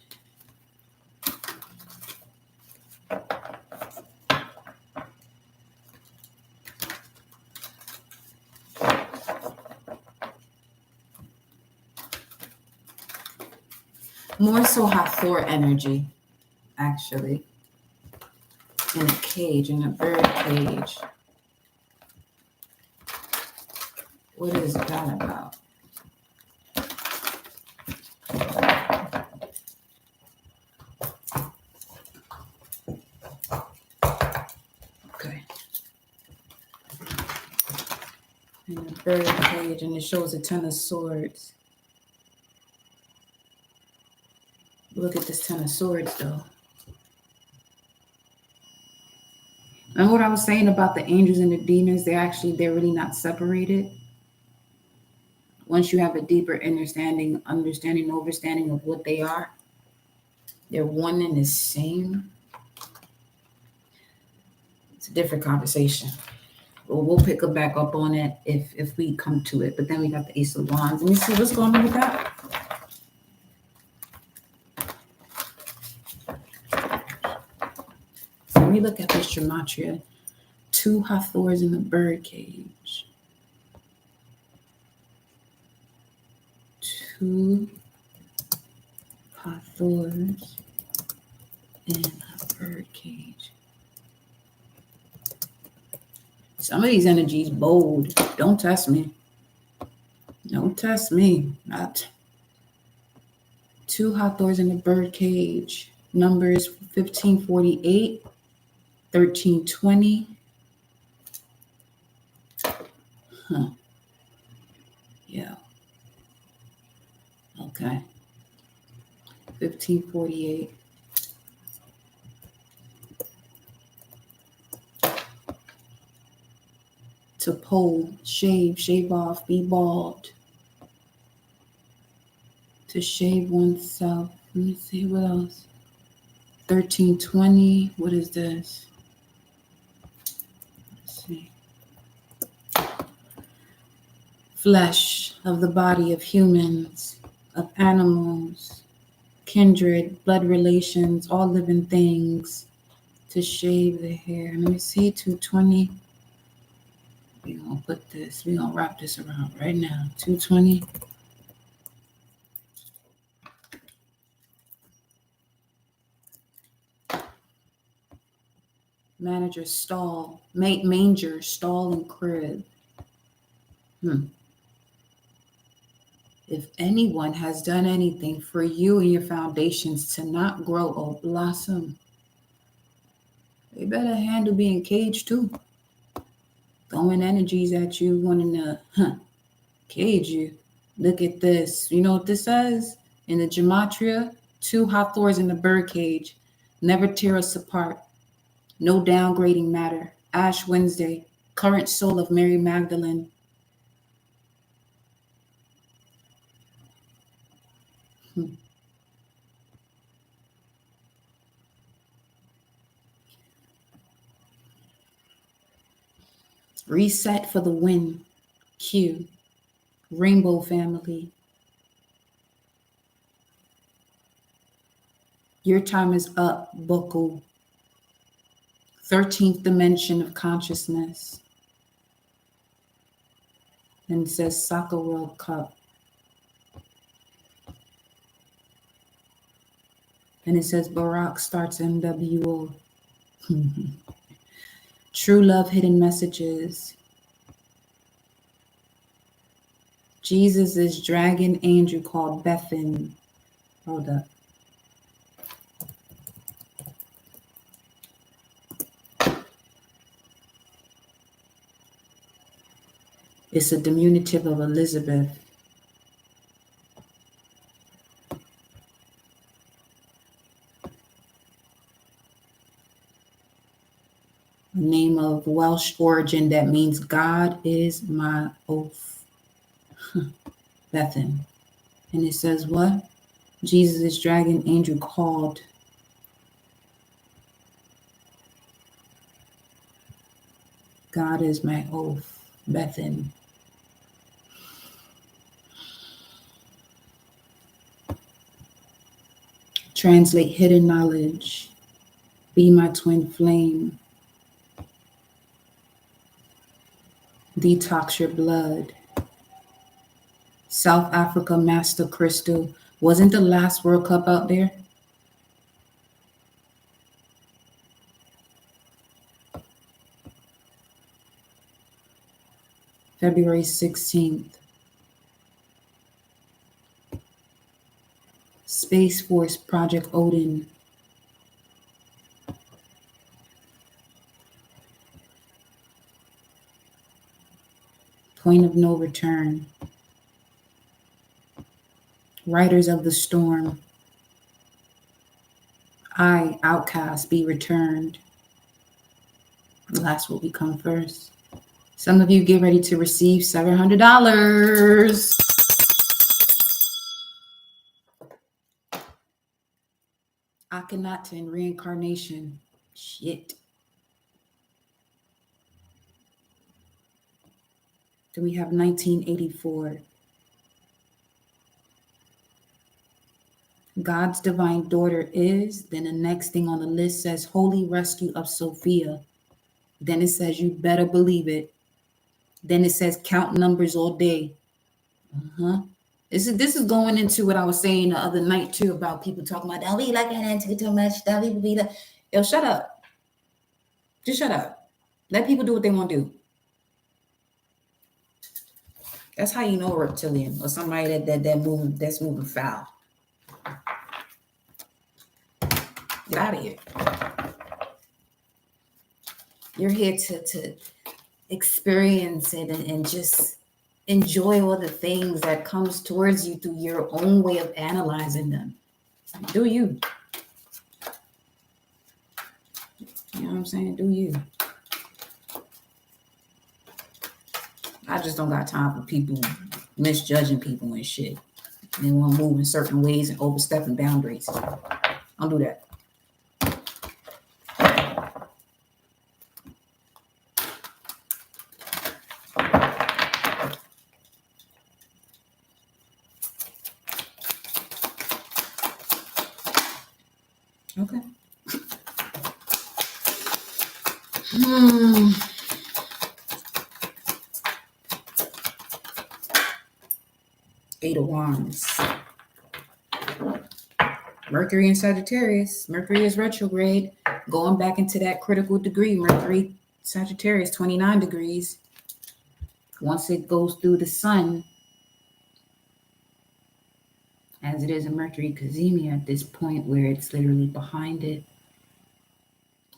More so Hathor energy, actually. In a cage, in a bird cage. What is that about? Okay. In a bird cage, and it shows a 10 of swords. Look at this 10 of swords, though. And what I was saying about the angels and the demons, they're really not separated. Once you have a deeper understanding of what they are, they're one and the same. It's a different conversation. Well, we'll pick back up on it if we come to it. But then we got the Ace of Wands. Let me see what's going on with that. Let me look at this gematria. 2 Hathors in the bird cage. 2 Hathors in a bird cage. Some of these energies bold. Don't test me. Don't test me. Not. Two Hawthorns in the bird cage. Numbers 1548, 1320. Huh. Yeah. Okay. 1548. To poll, shave off, be bald. To shave oneself. Let me see what else. 1320. What is this? Let's see. Flesh of the body of humans, of animals, kindred, blood relations, all living things. To shave the hair. Let me see. 220. We're going to put this, we're going to wrap this around right now. 220. Manager, stall, manger, stall, and crib. If anyone has done anything for you and your foundations to not grow or blossom, they better handle being caged too. Throwing energies at you, wanting to cage you. Look at this. You know what this says? In the gematria, 2 Hawthorns in the bird cage. Never tear us apart. No downgrading matter. Ash Wednesday. Current soul of Mary Magdalene. Reset for the win. Q. Rainbow family. Your time is up, Boku. 13th dimension of consciousness. And it says Soccer World Cup. And it says Barack starts MWO. True love, hidden messages. Jesus is dragon angel called Bethan. Hold up. It's a diminutive of Elizabeth. A name of Welsh origin that means God is my oath. Bethan. And it says what? Jesus is dragon angel called. God is my oath. Bethan. Translate hidden knowledge. Be my twin flame. Detox your blood. South Africa Master Crystal. Wasn't the last World Cup out there? February 16th. Space Force Project Odin. Point of no return. Riders of the storm. I, outcast, be returned. Last will become first. Some of you get ready to receive $700. Akhenaten reincarnation. Shit. Then we have 1984. God's divine daughter is, then the next thing on the list says Holy Rescue of Sophia. Then it says you better believe it. Then it says count numbers all day. This is going into what I was saying the other night too about people talking about, don't be looking into it too much. Don't be like, yo, shut up. Just shut up. Let people do what they want to do. That's how you know a reptilian or somebody that's moving foul. Get out of here. You're here to experience it and just enjoy all the things that comes towards you through your own way of analyzing them. Do you? You know what I'm saying? Do you? I just don't got time for people misjudging people and shit. They want to move in certain ways and overstepping boundaries. Don't do that. Okay. Eight of Wands. Mercury in Sagittarius. Mercury is retrograde. Going back into that critical degree. Mercury, Sagittarius, 29 degrees. Once it goes through the sun, as it is in Mercury Cazimi at this point where it's literally behind it,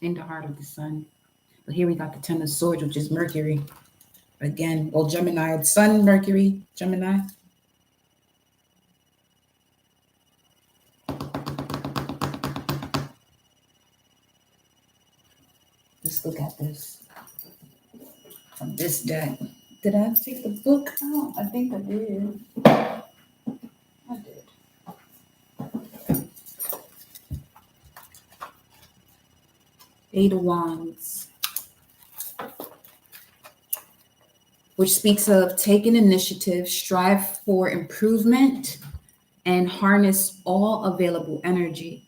in the heart of the sun. But here we got the Ten of Swords, which is Mercury. Again, well, Gemini, Sun, Mercury, Gemini. Let's look at this from this deck. Did I take the book out? I think I did. I did. Eight of Wands, which speaks of taking initiative, strive for improvement, and harness all available energy.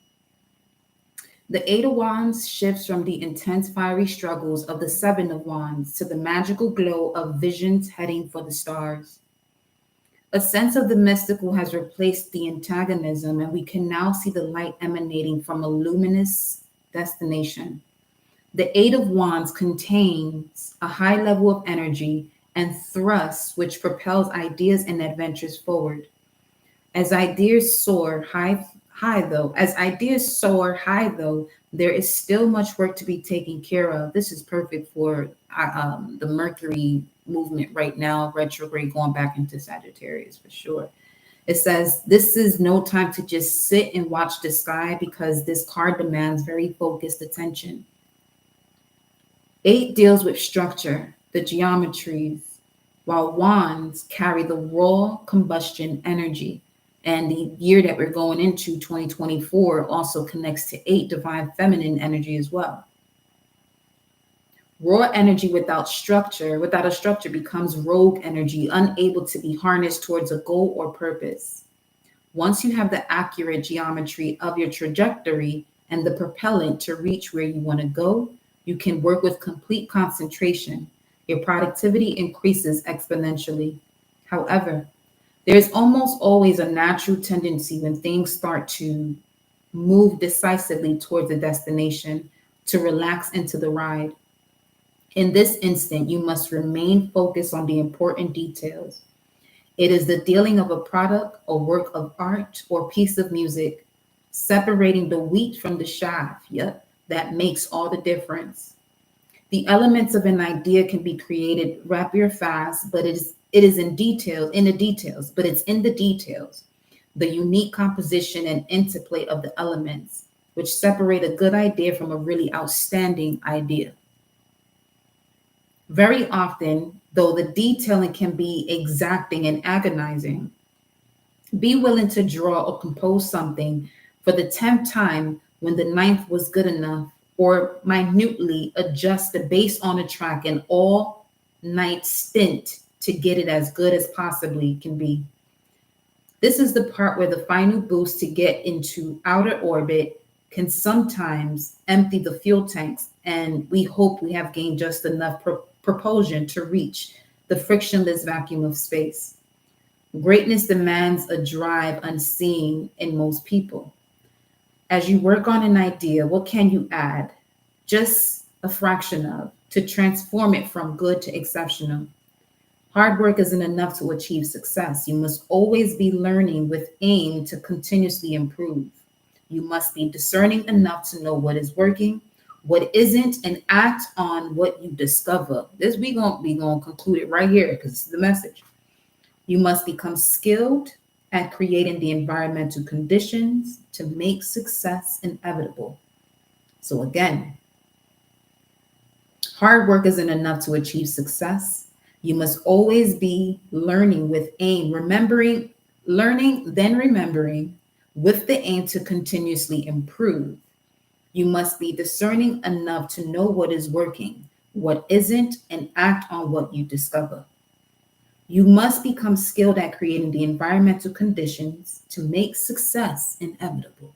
The Eight of Wands shifts from the intense fiery struggles of the Seven of Wands to the magical glow of visions heading for the stars. A sense of the mystical has replaced the antagonism, and we can now see the light emanating from a luminous destination. The Eight of Wands contains a high level of energy and thrust, which propels ideas and adventures forward. As ideas soar high though, there is still much work to be taken care of. This is perfect for the Mercury movement right now, retrograde going back into Sagittarius for sure. It says, this is no time to just sit and watch the sky because this card demands very focused attention. Eight deals with structure, the geometries, while Wands carry the raw combustion energy. And the year that we're going into, 2024, also connects to eight, divine feminine energy as well. Raw energy without a structure becomes rogue energy, unable to be harnessed towards a goal or purpose. Once you have the accurate geometry of your trajectory and the propellant to reach where you want to go, you can work with complete concentration. Your productivity increases exponentially. However, there's almost always a natural tendency when things start to move decisively towards a destination to relax into the ride. In this instant, you must remain focused on the important details. It is the dealing of a product, a work of art, or piece of music, separating the wheat from the chaff, that makes all the difference. The elements of an idea can be created rapid or fast, but it is in the details, the unique composition and interplay of the elements, which separate a good idea from a really outstanding idea. Very often, though the detailing can be exacting and agonizing, be willing to draw or compose something for the 10th time when the 9th was good enough, or minutely adjust the bass on a track an all-night stint to get it as good as possibly can be. This is the part where the final boost to get into outer orbit can sometimes empty the fuel tanks, and we hope we have gained just enough propulsion to reach the frictionless vacuum of space. Greatness demands a drive unseen in most people. As you work on an idea, what can you add? Just a fraction of, to transform it from good to exceptional. Hard work isn't enough to achieve success. You must always be learning with aim to continuously improve. You must be discerning enough to know what is working, what isn't, and act on what you discover. This we gonna conclude it right here because this is the message. You must become skilled at creating the environmental conditions to make success inevitable. So again, hard work isn't enough to achieve success. You must always be learning with aim, learning, then remembering with the aim to continuously improve. You must be discerning enough to know what is working, what isn't, and act on what you discover. You must become skilled at creating the environmental conditions to make success inevitable.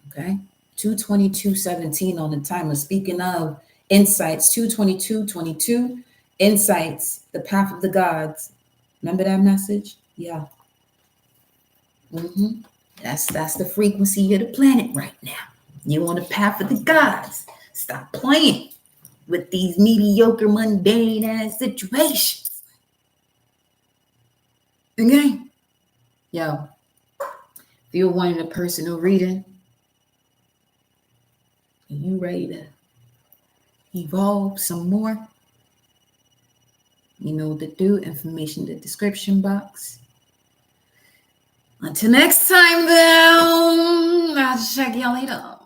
Okay? 222:17 on the timer. Speaking of insights, 222:22, insights, the path of the gods. Remember that message? Yeah. That's the frequency of the planet right now. You on the path of the gods. Stop playing with these mediocre, mundane ass situations. Okay? Yo, if you're wanting a personal reading, and you ready to evolve some more, you know what to do. Information in the description box. Until next time, though, I'll check y'all later.